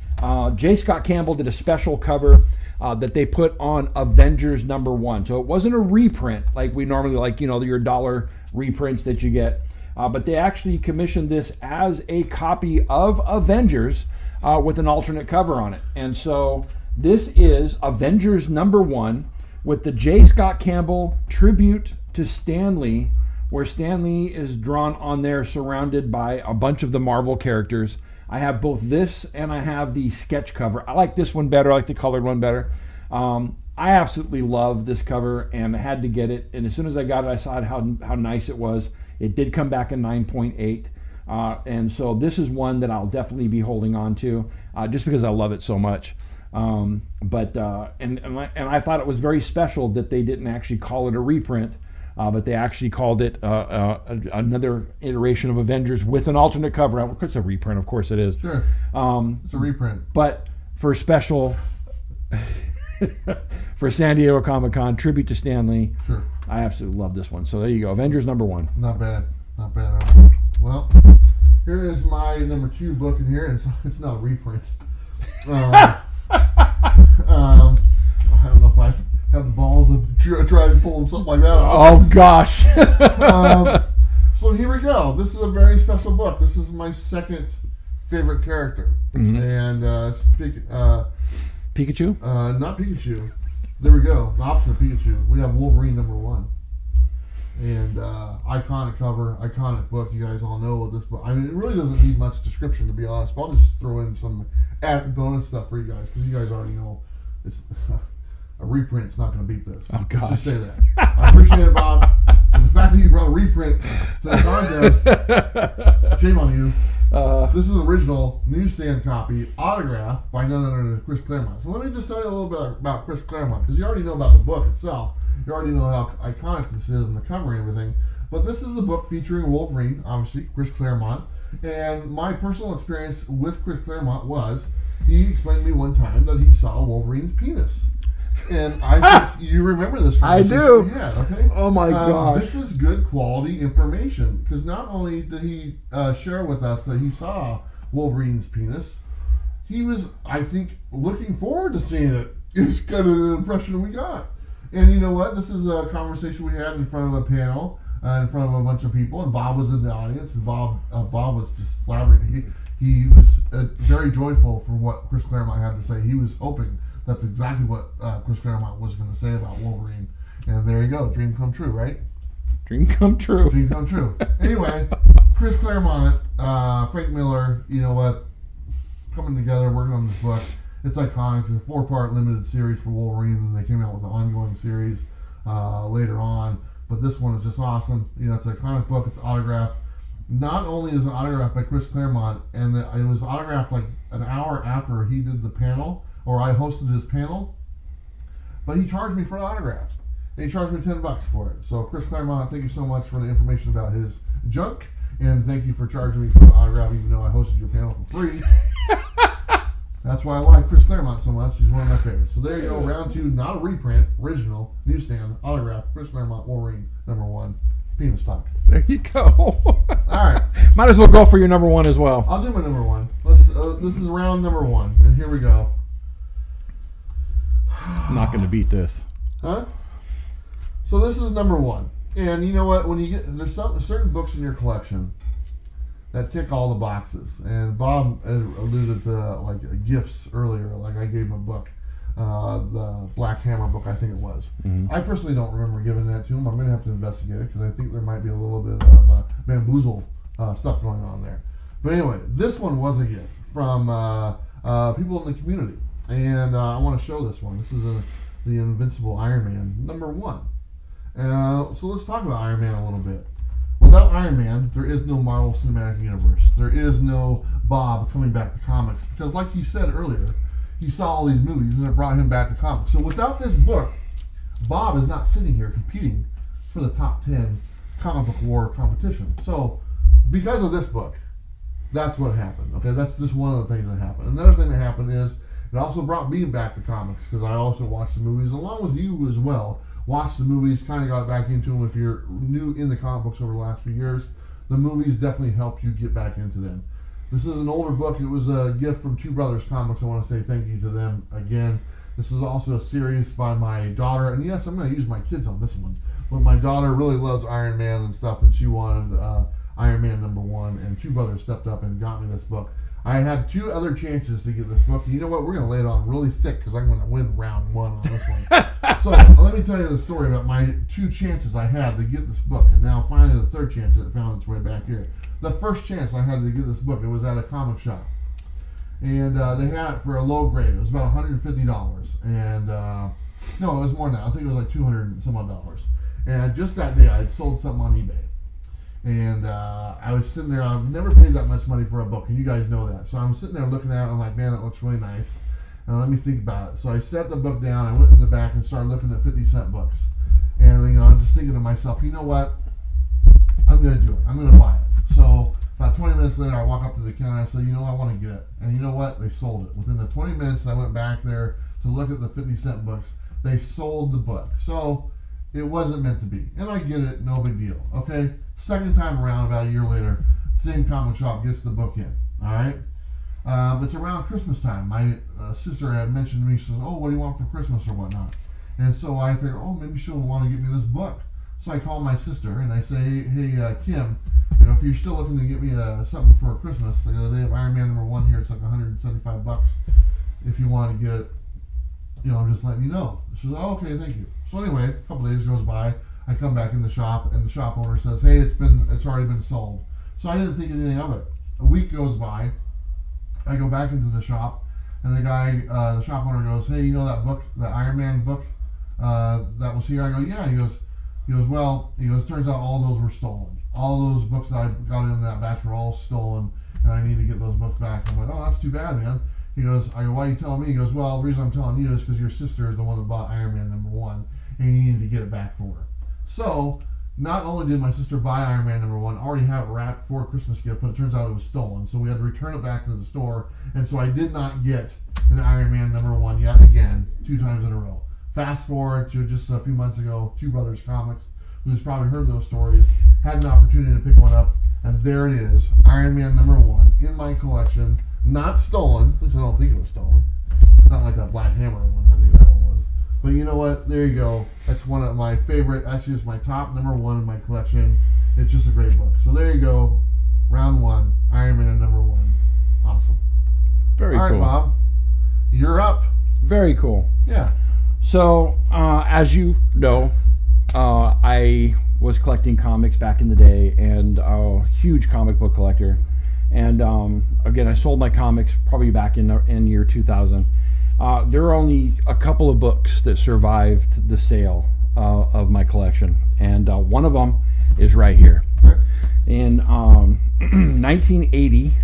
J. Scott Campbell did a special cover that they put on Avengers #1. So it wasn't a reprint like we normally like, you know, your dollar reprints that you get. But they actually commissioned this as a copy of Avengers with an alternate cover on it. And so this is Avengers #1 with the J. Scott Campbell tribute to Stan Lee, where Stan Lee is drawn on there surrounded by a bunch of the Marvel characters. I have both this and I have the sketch cover. I like this one better. I like the colored one better. I absolutely love this cover and I had to get it. And as soon as I got it, I saw how nice it was. It did come back in 9.8. And so this is one that I'll definitely be holding on to just because I love it so much. And I thought it was very special that they didn't actually call it a reprint, but they actually called it another iteration of Avengers with an alternate cover. Of course, it's a reprint. Of course, it is. Sure. It's a reprint. But for special, for San Diego Comic-Con tribute to Stan Lee, sure. I absolutely love this one. So there you go, Avengers #1. Not bad. Not bad at all. Well, here is my #2 book in here. It's not a reprint. I don't know if I have the balls to try to pull something like that off. Oh, gosh. So here we go. This is a very special book. This is my second favorite character. Mm-hmm. And Pikachu? Not Pikachu. There we go. The opposite of Pikachu. We have Wolverine #1. And iconic cover, iconic book. You guys all know what this book. I mean, it really doesn't need much description, to be honest. But I'll just throw in some added bonus stuff for you guys, because you guys already know it's a reprint's not going to beat this. Oh gosh. Let's just say that. I appreciate it, Bob. And the fact that you brought a reprint to the contest, shame on you. This is an original newsstand copy, autographed by none other than Chris Claremont. So let me just tell you a little bit about Chris Claremont, because you already know about the book itself. You already know how iconic this is and the cover and everything. But this is the book featuring Wolverine, obviously, Chris Claremont. And my personal experience with Chris Claremont was, he explained to me one time that he saw Wolverine's penis. And I think you remember this conversation. I do. Yeah, okay. Oh my gosh. This is good quality information, because not only did he share with us that he saw Wolverine's penis, he was, I think, looking forward to seeing it. It's kind of the impression we got. And you know what? This is a conversation we had in front of a panel, in front of a bunch of people, and Bob was in the audience, and Bob was just flabbergasted. He was very joyful for what Chris Claremont had to say. He was hoping that's exactly what Chris Claremont was going to say about Wolverine. And there you go. Dream come true, right? Dream come true. Dream come true. Anyway, Chris Claremont, Frank Miller, you know what? Coming together, working on this book. It's iconic. It's a 4-part limited series for Wolverine, and they came out with an ongoing series later on. But this one is just awesome. You know, it's an iconic book. It's autographed. Not only is it autographed by Chris Claremont, and it was autographed like an hour after he did the panel, or I hosted his panel, but he charged me for an autograph. And he charged me $10 for it. So Chris Claremont, thank you so much for the information about his junk, and thank you for charging me for the autograph, even though I hosted your panel for free. That's why I like Chris Claremont so much. He's one of my favorites. So there you go, round 2, not a reprint, original, newsstand, autograph, Chris Claremont, Wolverine, number 1, penis talk. There you go. All right. Might as well go for your number 1 as well. I'll do my number 1. This is round number 1, and here we go. I'm not going to beat this. Huh? So this is number 1. And you know what? When you get, there's certain books in your collection that tick all the boxes. And Bob alluded to like gifts earlier. Like I gave him a book, the Black Hammer book, I think it was. Mm-hmm. I personally don't remember giving that to him. I'm going to have to investigate it, because I think there might be a little bit of bamboozle stuff going on there. But anyway, this one was a gift from people in the community. And I want to show this one. This is the Invincible Iron Man, number 1. So let's talk about Iron Man a little bit. Without Iron Man, there is no Marvel Cinematic Universe. There is no Bob coming back to comics. Because like you said earlier, he saw all these movies and it brought him back to comics. So without this book, Bob is not sitting here competing for the top 10 comic book war competition. So because of this book, that's what happened. Okay, that's just one of the things that happened. Another thing that happened is it also brought me back to comics, because I also watched the movies along with you as well. Watched the movies, kind of got back into them. If you're new in the comic books over the last few years, the movies definitely helped you get back into them. This is an older book. It was a gift from Two Brothers Comics. I want to say thank you to them again. This is also a series by my daughter, and yes, I'm going to use my kids on this one, but my daughter really loves Iron Man and stuff, and she wanted Iron Man number 1, and Two Brothers stepped up and got me this book. I had 2 other chances to get this book. And you know what? We're going to lay it on really thick, because I'm going to win round 1 on this one. So let me tell you the story about my 2 chances I had to get this book. And now finally the 3rd chance that found its way back here. The first chance I had to get this book, it was at a comic shop. And they had it for a low grade. It was about $150. And no, it was more than that. I think it was like $200 and some odd dollars. And just that day I had sold something on eBay. And I was sitting there. I've never paid that much money for a book, and you guys know that. So I'm sitting there looking at it. I'm like, man, that looks really nice. And let me think about it. So I set the book down. I went in the back and started looking at 50-cent books. And I'm just thinking to myself, you know what? I'm going to do it. I'm going to buy it. So about 20 minutes later, I walk up to the counter and I said, you know, I want to get it. And you know what? They sold it. Within the 20 minutes that I went back there to look at the 50-cent books, they sold the book. So it wasn't meant to be. And I get it. No big deal. Okay? Second time around, about a year later, same comic shop gets the book in. All right? It's around Christmas time. My sister had mentioned to me, she says, oh, what do you want for Christmas or whatnot? And so I figured, oh, maybe she'll want to get me this book. So I call my sister and I say, hey, Kim, you know, if you're still looking to get me something for Christmas, they have Iron Man number 1 here. It's like $175 if you want to get it. You know, just let me know. She says, oh, okay, thank you. So anyway, a couple days goes by. I come back in the shop, and the shop owner says, "Hey, it's already been sold." So I didn't think anything of it. A week goes by. I go back into the shop, and the shop owner goes, "Hey, you know that book, the Iron Man book that was here?" I go, "Yeah." He goes, "Turns out all those were stolen. All those books that I got in that batch were all stolen, and I need to get those books back." I'm like, "Oh, that's too bad, man." He goes, "I go, why are you telling me?" He goes, "Well, the reason I'm telling you is because your sister is the one that bought Iron Man #1, and you need to get it back for her." So, not only did my sister buy Iron Man #1, already have it wrapped for a Christmas gift, but it turns out it was stolen. So we had to return it back to the store, and so I did not get an Iron Man #1 yet again, 2 times in a row. Fast forward to just a few months ago, Two Brothers Comics, who's probably heard those stories, had an opportunity to pick one up, and there it is, Iron Man #1 in my collection, not stolen. At least I don't think it was stolen. Not like that Black Hammer one. I think that one was. But you know what? There you go. That's one of my favorite. Actually, it's my top #1 in my collection. It's just a great book. So there you go. Round 1, Iron Man #1. Awesome. Very cool. All right, Bob. You're up. Very cool. Yeah. So, as you know, I was collecting comics back in the day, and a huge comic book collector. And again, I sold my comics probably back in year 2000. There are only a couple of books that survived the sale of my collection, and one of them is right here. In 1980,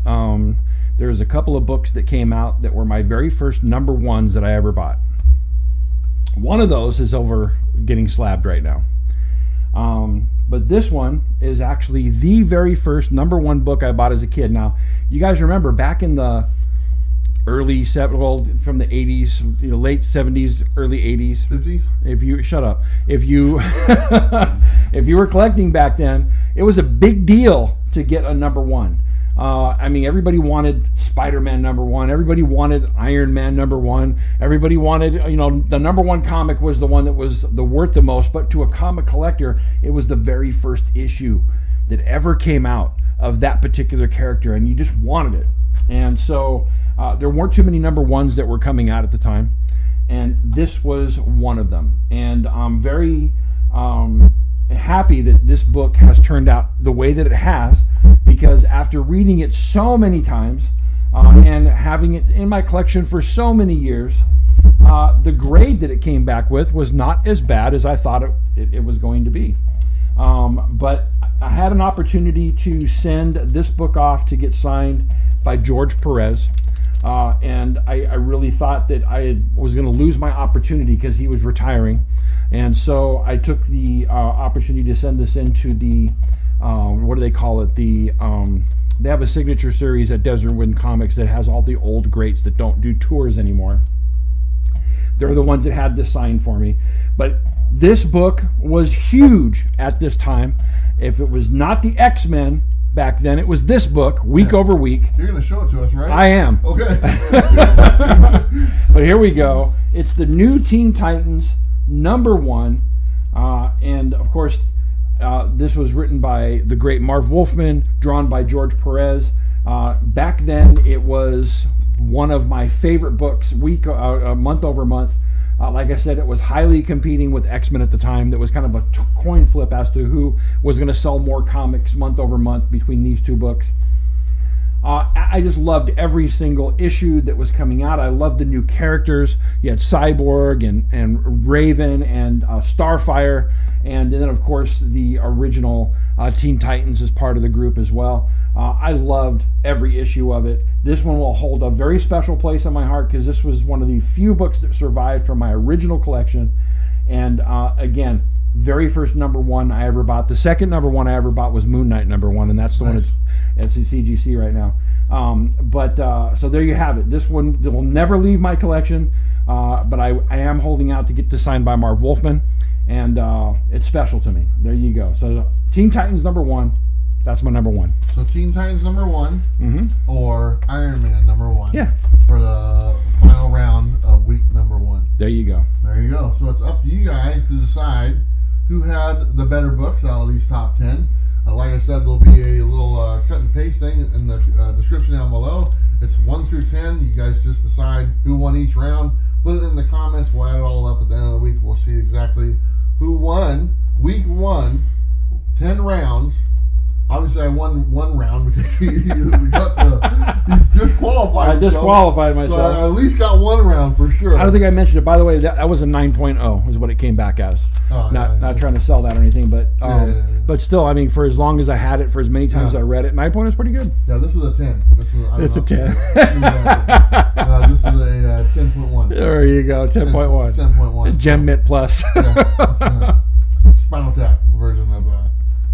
there was a couple of books that came out that were my very first #1s that I ever bought. One of those is over getting slabbed right now. But this one is actually the very first #1 book I bought as a kid. Now, you guys remember back in the early from the 80s, late 70s, early 80s. 50s? If you shut up. If you if you were collecting back then, it was a big deal to get a #1. I mean, everybody wanted Spider-Man #1. Everybody wanted Iron Man #1. Everybody wanted, the #1 comic was the one that was worth the most. But to a comic collector, it was the very first issue that ever came out of that particular character, and you just wanted it. And so there weren't too many #1s that were coming out at the time, and this was one of them. And I'm very happy that this book has turned out the way that it has, because after reading it so many times and having it in my collection for so many years, the grade that it came back with was not as bad as I thought it was going to be. But I had an opportunity to send this book off to get signed by George Perez, and I really thought that I was going to lose my opportunity because he was retiring. And so I took the opportunity to send this into the, what do they call it? They have a signature series at Desert Wind Comics that has all the old greats that don't do tours anymore. They're the ones that had this signed for me. But this book was huge at this time. If it was not the X-Men back then, it was this book, week over week. You're going to show it to us, right? I am. Okay. But here we go. It's the New Teen Titans #1, and of course this was written by the great Marv Wolfman, drawn by George Perez. Back then it was one of my favorite books, month over month. Like I said, it was highly competing with X-Men at the time. That was kind of a coin flip as to who was going to sell more comics month over month between these two books. I just loved every single issue that was coming out. I loved the new characters. You had Cyborg and Raven and Starfire, and then of course the original Teen Titans as part of the group as well. I loved every issue of it. This one will hold a very special place in my heart because this was one of the few books that survived from my original collection. And again, very first #1 I ever bought. The second #1 I ever bought was Moon Knight #1, and that's the one it's in CGC right now. So there you have it. This one will never leave my collection, but I am holding out to get this signed by Marv Wolfman, and it's special to me. There you go. So Teen Titans #1, that's my #1. So Teen Titans #1 or Iron Man #1 Yeah. for the final round of week #1. There you go. There you go. So it's up to you guys to decide who had the better books out of these top 10. Like I said, there'll be a little cut and paste thing in the description down below. It's 1 through 10. You guys just decide who won each round. Put it in the comments. We'll add it all up at the end of the week. We'll see exactly who won week 1, 10 rounds. Obviously, I won 1 round because he disqualified himself. I disqualified myself. So I at least got 1 round for sure. I don't think I mentioned it. By the way, that was a 9.0 is what it came back as. Not trying to sell that or anything, but but still, I mean, for as long as I had it, for as many times as I read it, 9.0 is pretty good. Yeah, this is a 10. It's a 10. This is a 10.1. There you go, 10.1. 10.1. Gem Mint Plus. Yeah, Spinal Tap version of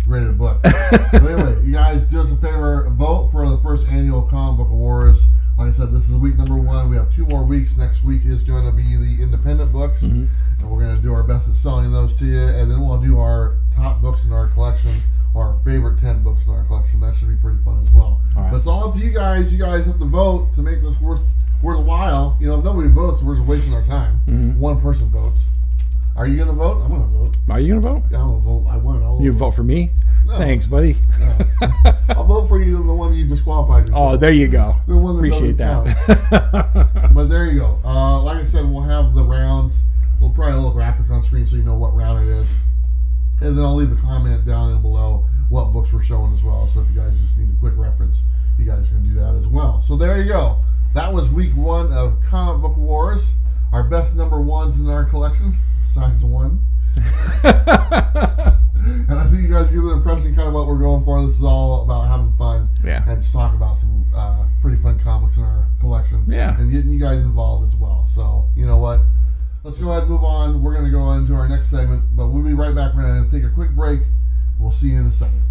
graded book. But anyway, you guys do us a favor, vote for the first annual Comic Book Awards. Like I said, this is week number 1. We have 2 more weeks. Next week is going to be the independent books, and we're going to do our best at selling those to you. And then we'll do our top books in our collection, or our favorite 10 books in our collection. That should be pretty fun as well. But it's all up to you guys. You guys have to vote to make this worth a while. You know, if nobody votes, we're just wasting our time. One person votes. Are you going to vote? I'm going to vote. Are you going to vote? Yeah, I'm going to vote. I won. You vote for me? No. Thanks, buddy. No. I'll vote for you, the one you disqualified yourself. Oh, there you go. The one that appreciate that. But there you go. Like I said, we'll have the rounds. We'll probably have a little graphic on screen so you know what round it is. And then I'll leave a comment down and below what books we're showing as well. So if you guys just need a quick reference, you guys can do that as well. So there you go. That was week 1 of Comic Book Wars. Our best number 1s in our collection, besides 1. And I think you guys get an impression kind of what we're going for. This is all about having fun. Yeah. And just talk about some pretty fun comics in our collection. Yeah. And getting you guys involved as well. So, you know what? Let's go ahead and move on. We're going to go into our next segment. But we'll be right back. We're going to take a quick break. We'll see you in a second.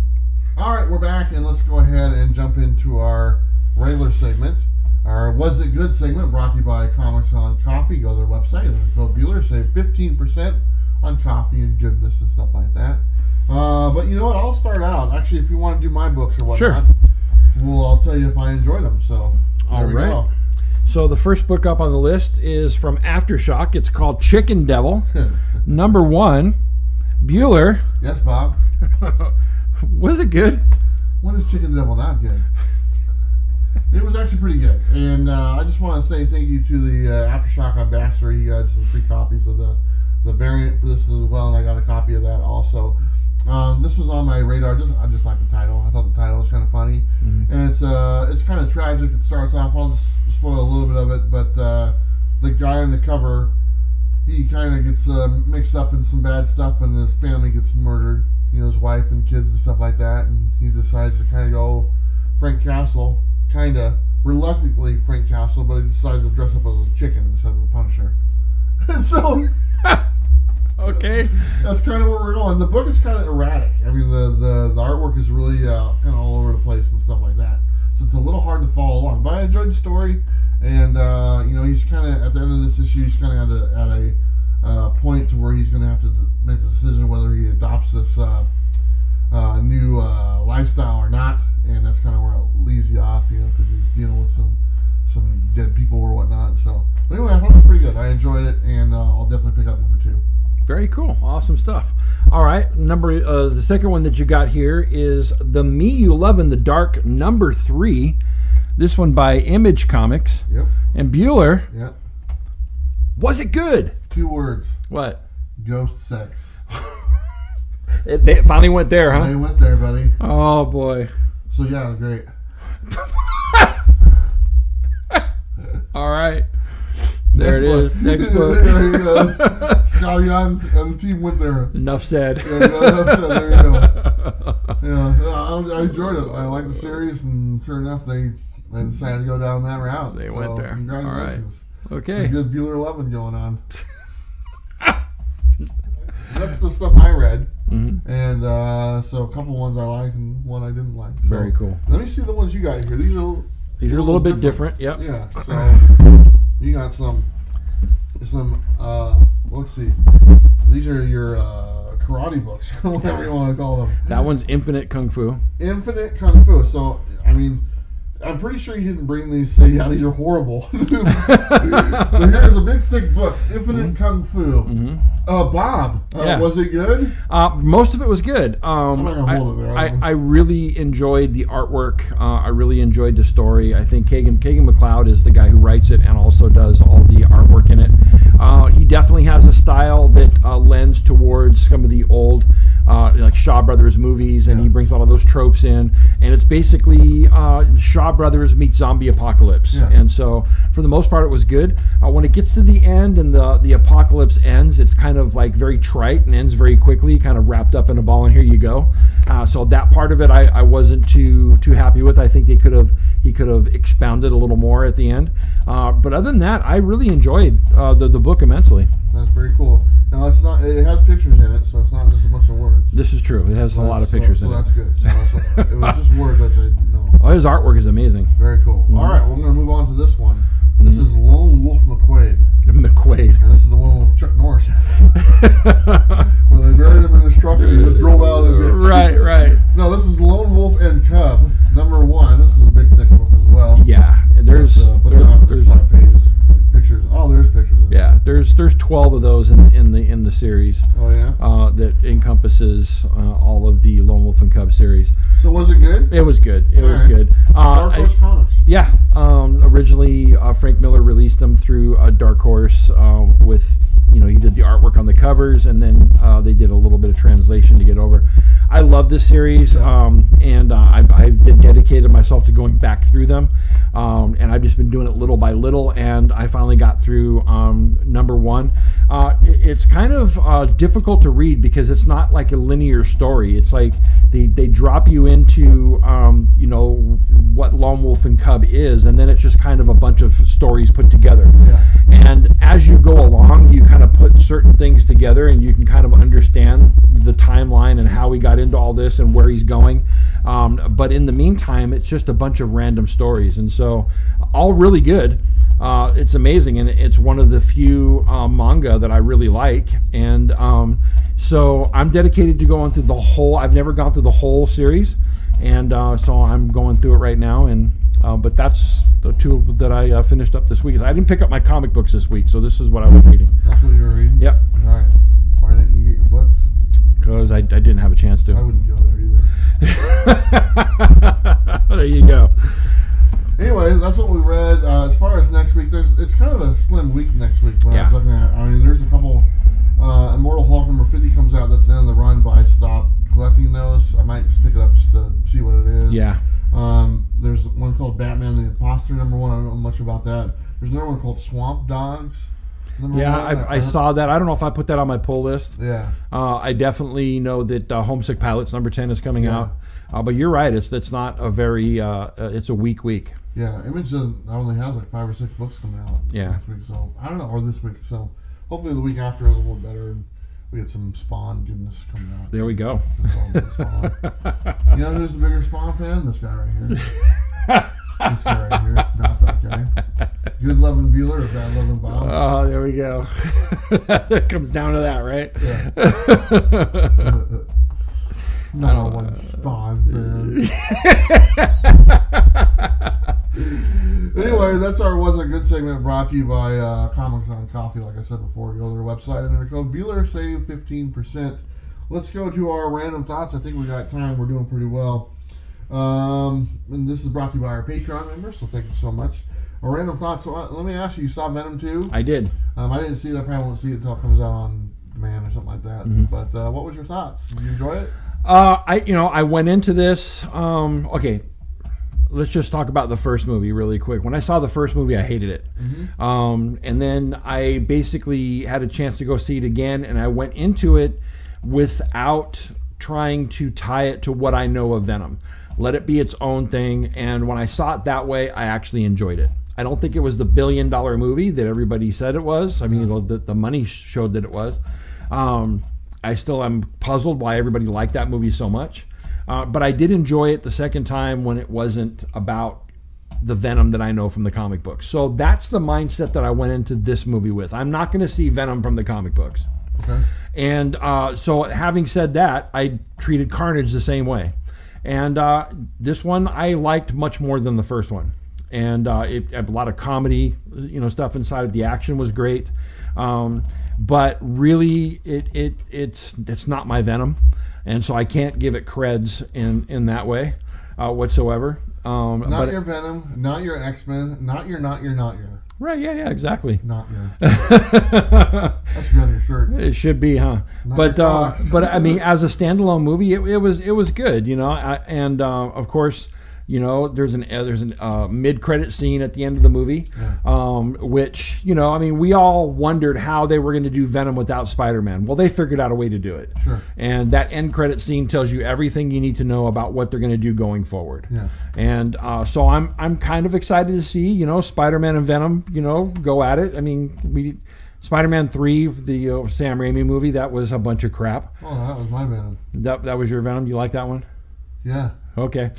All right, we're back. And let's go ahead and jump into our regular segment. Our Was It Good segment brought to you by Comics on Coffee. Go to their website and code Bueller. Save 15% on coffee and goodness and stuff like that. But you know what? I'll start out. Actually, if you want to do my books or whatnot, I'll tell you if I enjoyed them. So, there we go. So the first book up on the list is from Aftershock. It's called Chicken Devil, number 1. Bueller. Yes, Bob. Was it good? When is Chicken Devil not good? It was actually pretty good. And I just want to say thank you to the Aftershock ambassador. He got some free copies of the variant for this as well, and I got a copy of that also. This was on my radar. I just like the title. I thought the title was kind of funny, and it's kind of tragic. It starts off. I'll just spoil a little bit of it, but the guy on the cover, he kind of gets mixed up in some bad stuff, and his family gets murdered. You know, his wife and kids and stuff like that, and he decides to kind of go Frank Castle, kind of reluctantly Frank Castle, but he decides to dress up as a chicken instead of a Punisher. And so. Okay. That's kind of where we're going. The book is kind of erratic. I mean, the artwork is really kind of all over the place and stuff like that. So it's a little hard to follow along. But I enjoyed the story, and you know, he's kind of at the end of this issue, he's kind of at a point to where he's going to have to make the decision whether he adopts this new lifestyle or not, and that's kind of where it leaves you off, you know, because he's dealing with some dead people or whatnot. So, but anyway, I thought it was pretty good. I enjoyed it, and I'll definitely pick up number 2. Very cool. Awesome stuff. All right. The second one that you got here is The Me You Love in the Dark, number 3. This one by Image Comics. Yep. And Bueller. Yep. Was it good? 2 words. What? Ghost sex. They finally went there, huh? They went there, buddy. Oh, boy. So, yeah, great. All right. There it is. Next book. There he goes. Scotty on and the team went there. Enough said. Yeah, enough said. There you go. Yeah, I enjoyed it. I liked the series, and sure enough, they decided to go down that route. They went there. Congratulations. All right. Okay. Some good Bueller loving going on. That's the stuff I read. And so a couple ones I like and one I didn't like. So, very cool. Let me see the ones you got here. These are a little bit different. Yep. Yeah. So you got some. Let's see. These are your karate books, whatever you want to call them. That one's Infinite Kung Fu. Infinite Kung Fu. So I mean, I'm pretty sure you didn't bring these. Say, yeah, these are horrible. But here's a big thick book, Infinite Kung Fu. Bob, was it good? Most of it was good. I'm not gonna hold it there. I really enjoyed the artwork. I really enjoyed the story. I think Kagan McLeod is the guy who writes it and also does all the artwork in it. He definitely has a style that lends towards some of the old like Shaw Brothers movies, and he brings a lot of those tropes in, and it's basically Shaw Brothers meets zombie apocalypse. And so for the most part it was good. When it gets to the end and the apocalypse ends, it's kind of like very trite and ends very quickly, kind of wrapped up in a ball and here you go. So that part of it I wasn't too happy with. I think he could have expounded a little more at the end. But other than that, I really enjoyed the book immensely. That's very cool. Now it's not. It has pictures in it, so it's not just a bunch of words. This is true. It has a lot of pictures in it. So that's good. So it was just words. I said no. Oh, his artwork is amazing. Very cool. All right, we're going to move on to this one. This is Lone Wolf Mcquaid. Mcquaid. And this is the one with Chuck Norris. Where they buried him in his truck and he just drove out of the ditch. Right. No, this is Lone Wolf and Cub, #1. This is a big thick book as well. Yeah, there's 5 pages, like pictures. Oh, there's pictures. Yeah, there's 12 of those in the series. Oh yeah. That encompasses all of the Lone Wolf and Cub series. So was it good? It was good. It was good. Dark Horse Comics. Yeah. Originally, Frank Miller released them through Dark Horse with, he did the artwork on the covers, and then they did a little bit of translation to get over. I love this series, and I dedicated myself to going back through them, and I've just been doing it little by little, and I finally got through #1. It's kind of difficult to read because it's not like a linear story. It's like they drop you into what Lone Wolf and Cub is, and then it's just kind of a bunch of stories put together. And as you go along, you kind of put certain things together, and you can kind of understand the timeline and how he got into all this and where he's going. But in the meantime, it's just a bunch of random stories, and so all really good. It's amazing, and it's one of the few manga that I really like. And so I'm dedicated to going through the whole. I've never gone through the whole series, and so I'm going through it right now. And but that's the 2 that I finished up this week. I didn't pick up my comic books this week, so this is what I was reading. That's what you were reading? Yep. All right. Why didn't you get your books? Because I didn't have a chance to. I wouldn't go there either. There you go. Anyway, that's what we read. As far as next week, it's kind of a slim week next week. When I was looking at, there's a couple. Immortal Hulk #50 comes out. That's the end of the run, but I stopped collecting those. I might just pick it up just to see what it is. Yeah. There's one called Batman the Imposter #1. I don't know much about that. There's another one called Swamp Dogs. I saw that. I don't know if I put that on my pull list. Yeah. I definitely know that Homesick Pilots #10 is coming out. But you're right. It's not a very. It's a weak week. Yeah. Image only has like 5 or 6 books coming out next week. So I don't know, or this week. So hopefully the week after is a little better, and we get some Spawn goodness coming out. There we go. You know who's the bigger Spawn fan? This guy right here. This guy right here. Not that guy. Good loving Bueller or bad loving Bob? Oh, there we go. It comes down to that, right? Yeah. #1 Spawn fan. Anyway, that's our Was It Good segment, brought to you by Comics on Coffee. Like I said before, go to their website and enter code Bueller, save 15%. Let's go to our random thoughts. I think we got time. We're doing pretty well. And this is brought to you by our Patreon members, so thank you so much. Our random thoughts. So let me ask you saw Venom 2? I did. I didn't see it. I probably won't see it until it comes out on demand or something like that. But what was your thoughts? Did you enjoy it? I went into this. Okay, let's just talk about the first movie really quick. When I saw the first movie, I hated it. And then I basically had a chance to go see it again, and I went into it without trying to tie it to what I know of Venom. Let it be its own thing. And when I saw it that way, I actually enjoyed it. I don't think it was the $1 billion movie that everybody said it was. I mean, the money showed that it was. I still am puzzled why everybody liked that movie so much. But I did enjoy it the second time when it wasn't about the Venom that I know from the comic books. So that's the mindset that I went into this movie with. I'm not going to see Venom from the comic books. Okay. And so having said that, I treated Carnage the same way. And this one I liked much more than the first one. And it had a lot of comedy, stuff inside of the action was great. But really, it's not my Venom, and so I can't give it creds in that way whatsoever. Not your Venom, not your X-Men, not your. Right, yeah, exactly. Not good. That should be on your shirt. It should be, huh? Not But I mean, as a standalone movie, it was good, you know. And of course, you know, there's a mid-credit scene at the end of the movie, which, you know, I mean, we all wondered how they were going to do Venom without Spider-Man. Well, they figured out a way to do it. Sure. And that end credit scene tells you everything you need to know about what they're going to do going forward. Yeah. And so I'm kind of excited to see, you know, Spider-Man and Venom, you know, go at it. I mean, Spider-Man 3, the Sam Raimi movie, that was a bunch of crap. Oh, that was my Venom. That was your Venom? You like that one? Yeah. Okay.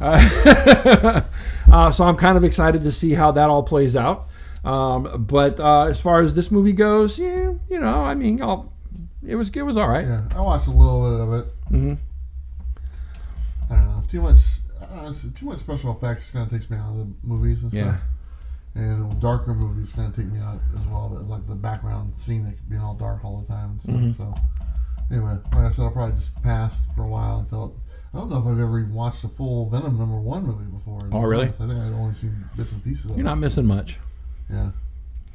So I'm kind of excited to see how that all plays out. But as far as this movie goes, yeah, you know, I mean, it was all right. Yeah, I watched a little bit of it. Mm-hmm. I don't know. Too much special effects kind of takes me out of the movies and stuff. And darker movies kind of take me out as well. But like the background scenic being all dark all the time and stuff. Mm-hmm. So anyway, like I said, I'll probably just pass for a while until. I don't know if I've ever even watched the full Venom number 1 movie before. Oh, really? I think I've only seen bits and pieces of it. You're not missing much. Yeah.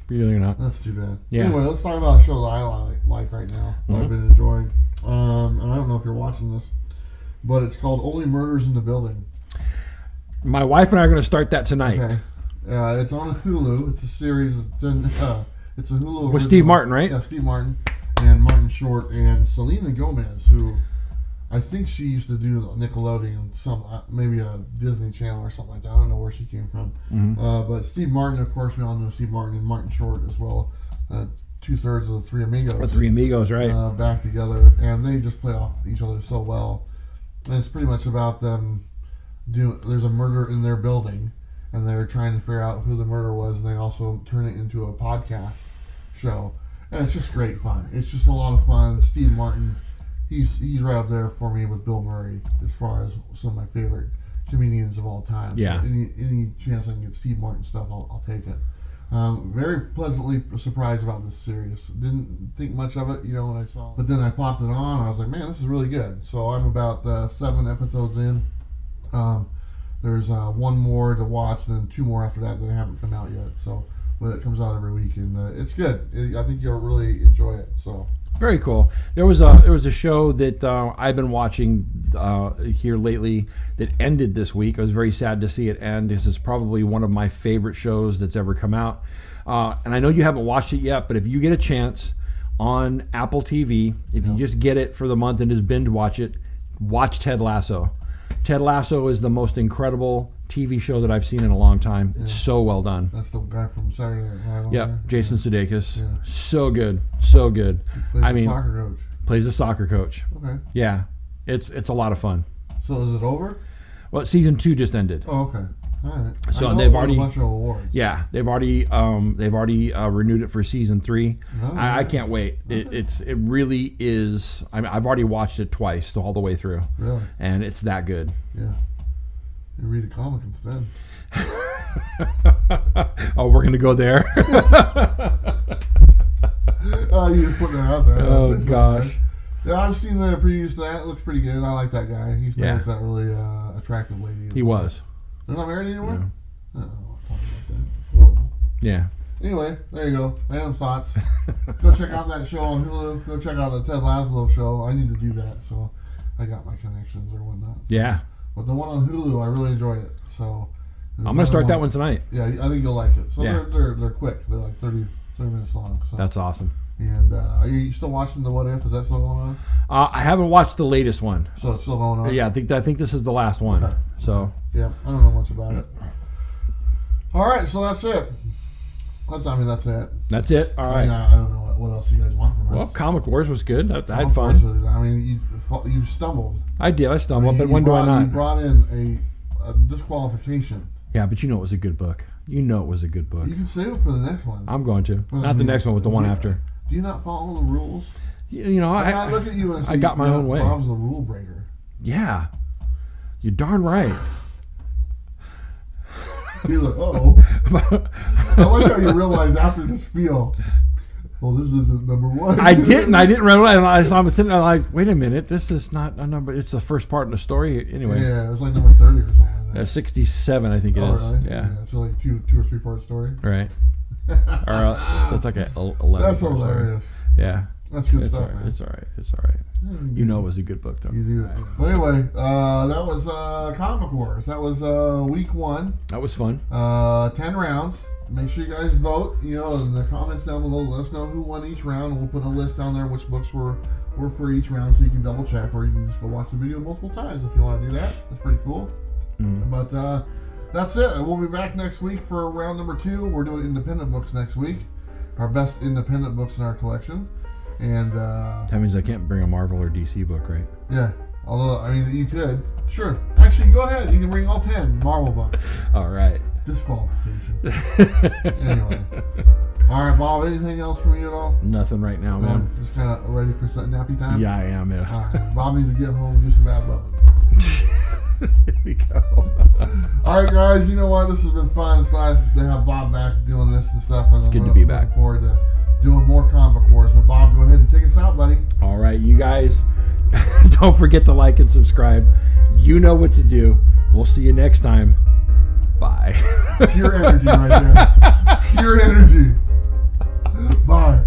Really, you're not. That's too bad. Yeah. Anyway, let's talk about a show that I like right now. That I've been enjoying. And I don't know if you're watching this, but it's called Only Murders in the Building. My wife and I are going to start that tonight. Okay. It's on Hulu. It's a series. It's a Hulu With original. Steve Martin, right? Yeah, Steve Martin and Martin Short and Selena Gomez, who I think she used to do Nickelodeon, maybe a Disney Channel or something like that. I don't know where she came from. Mm-hmm. But Steve Martin, of course, we all know Steve Martin and Martin Short as well. 2/3 of the Three Amigos. Or Three Amigos, right? Back together, and they just play off each other so well. And it's pretty much about them there's a murder in their building, and they're trying to figure out who the murderer was, and they also turn it into a podcast show. And it's just great fun. It's just a lot of fun. Steve Martin, he's right up there for me with Bill Murray as far as some of my favorite comedians of all time. Yeah. So any chance I can get Steve Martin stuff, I'll take it. Very pleasantly surprised about this series. Didn't think much of it, you know, when I saw it. But then I popped it on. I was like, man, this is really good. So I'm about 7 episodes in. There's one more to watch, and then 2 more after that haven't come out yet. So it comes out every week, and it's good. I think you'll really enjoy it. So. Very cool. There was a show that I've been watching here lately that ended this week. I was very sad to see it end. This is probably one of my favorite shows that's ever come out. And I know you haven't watched it yet, but if you get a chance on Apple TV, if you just get it for the month and just binge watch it, watch Ted Lasso. Ted Lasso is the most incredible TV show that I've seen in a long time. It's so well done. That's the guy from Saturday Night Live. Yep, Jason Sudeikis. Yeah. So good, so good. Plays a soccer coach. Plays a soccer coach. Okay. Yeah, it's a lot of fun. So is it over? Well, season 2 just ended. Oh, okay. All right. So they've already a bunch of awards. Yeah, they've already renewed it for season 3. Oh, I can't wait. Okay. It really is. I've already watched it twice, all the way through. Really? And it's that good. Yeah. You read a comic instead. Oh, we're gonna go there. Oh, you just putting that out there. Oh gosh. Yeah, I've seen the previews to that. It looks pretty good. I like that guy. He's married to that really attractive lady. He was. They're not married anymore? No. I don't want to talk about that. It's horrible. Yeah. Anyway, there you go. Random thoughts. Go check out that show on Hulu. Go check out the Ted Lasso show. I need to do that, so I got my connections or whatnot. Yeah. But the one on Hulu, I really enjoyed it. So I'm gonna start that one tonight. Yeah, I think you'll like it. So Yeah. they're quick. They're like 30 minutes long. So. That's awesome. And are you still watching the What If? Is that still going on? I haven't watched the latest one. So it's still going on? Yeah, I think this is the last one. Okay. So yeah, I don't know much about it. All right, so that's it. That's it. That's it. All right. I don't know what else you guys want from us. Well, Comic Wars was good. I had Wars fun. I mean, you stumbled. I did. I stumbled, but You when do I not? You brought in a disqualification. Yeah, but you know it was a good book. You know it was a good book. You can save it for the next one. I'm going to. Not the next one, but the one after. Do you not follow the rules? You know, I look at you and I say, I got my own way. Bob's the rule breaker. Yeah. You're darn right. He's like, oh. I like how you realize after the spiel, well, this isn't number 1. I didn't realize. I was sitting there like, wait a minute, this is not a number. It's the first part in the story anyway. Yeah, it's like number 30 or something like that. 67, I think it is. Really? Yeah. It's like two or 3 part story. Right. Or that's like a 11. That's hilarious. Yeah. That's good It's stuff, all right. man. It's all right. It's all right. You know it was a good book, though. You do it. But anyway, that was Comic Wars. That was week 1. That was fun. 10 rounds. Make sure you guys vote. You know, in the comments down below, let us know who won each round. We'll put a list down there which books were for each round, so you can double check, or you can just go watch the video multiple times if you want to do that. That's pretty cool. But that's it. We'll be back next week for round number 2. We're doing independent books next week. Our best independent books in our collection. And that means I can't bring a Marvel or DC book, right? Yeah. Although, I mean, you could. Sure. Actually, go ahead. You can bring all 10 Marvel books. All right. Disqualification. Anyway. All right, Bob, anything else from you at all? Nothing right now, man. Just kind of ready for some nappy time? Yeah, I am, yeah. All right. Bob needs to get home and do some bad loving. Here we go. All right, guys, you know what? This has been fun. It's nice to have Bob back doing this and stuff. It's good to be back. Looking forward to doing more Comic Wars. But Bob, go ahead and take us out, buddy. All right, you guys, don't forget to like and subscribe. You know what to do. We'll see you next time. Bye. Pure energy right there. Pure energy. Bye.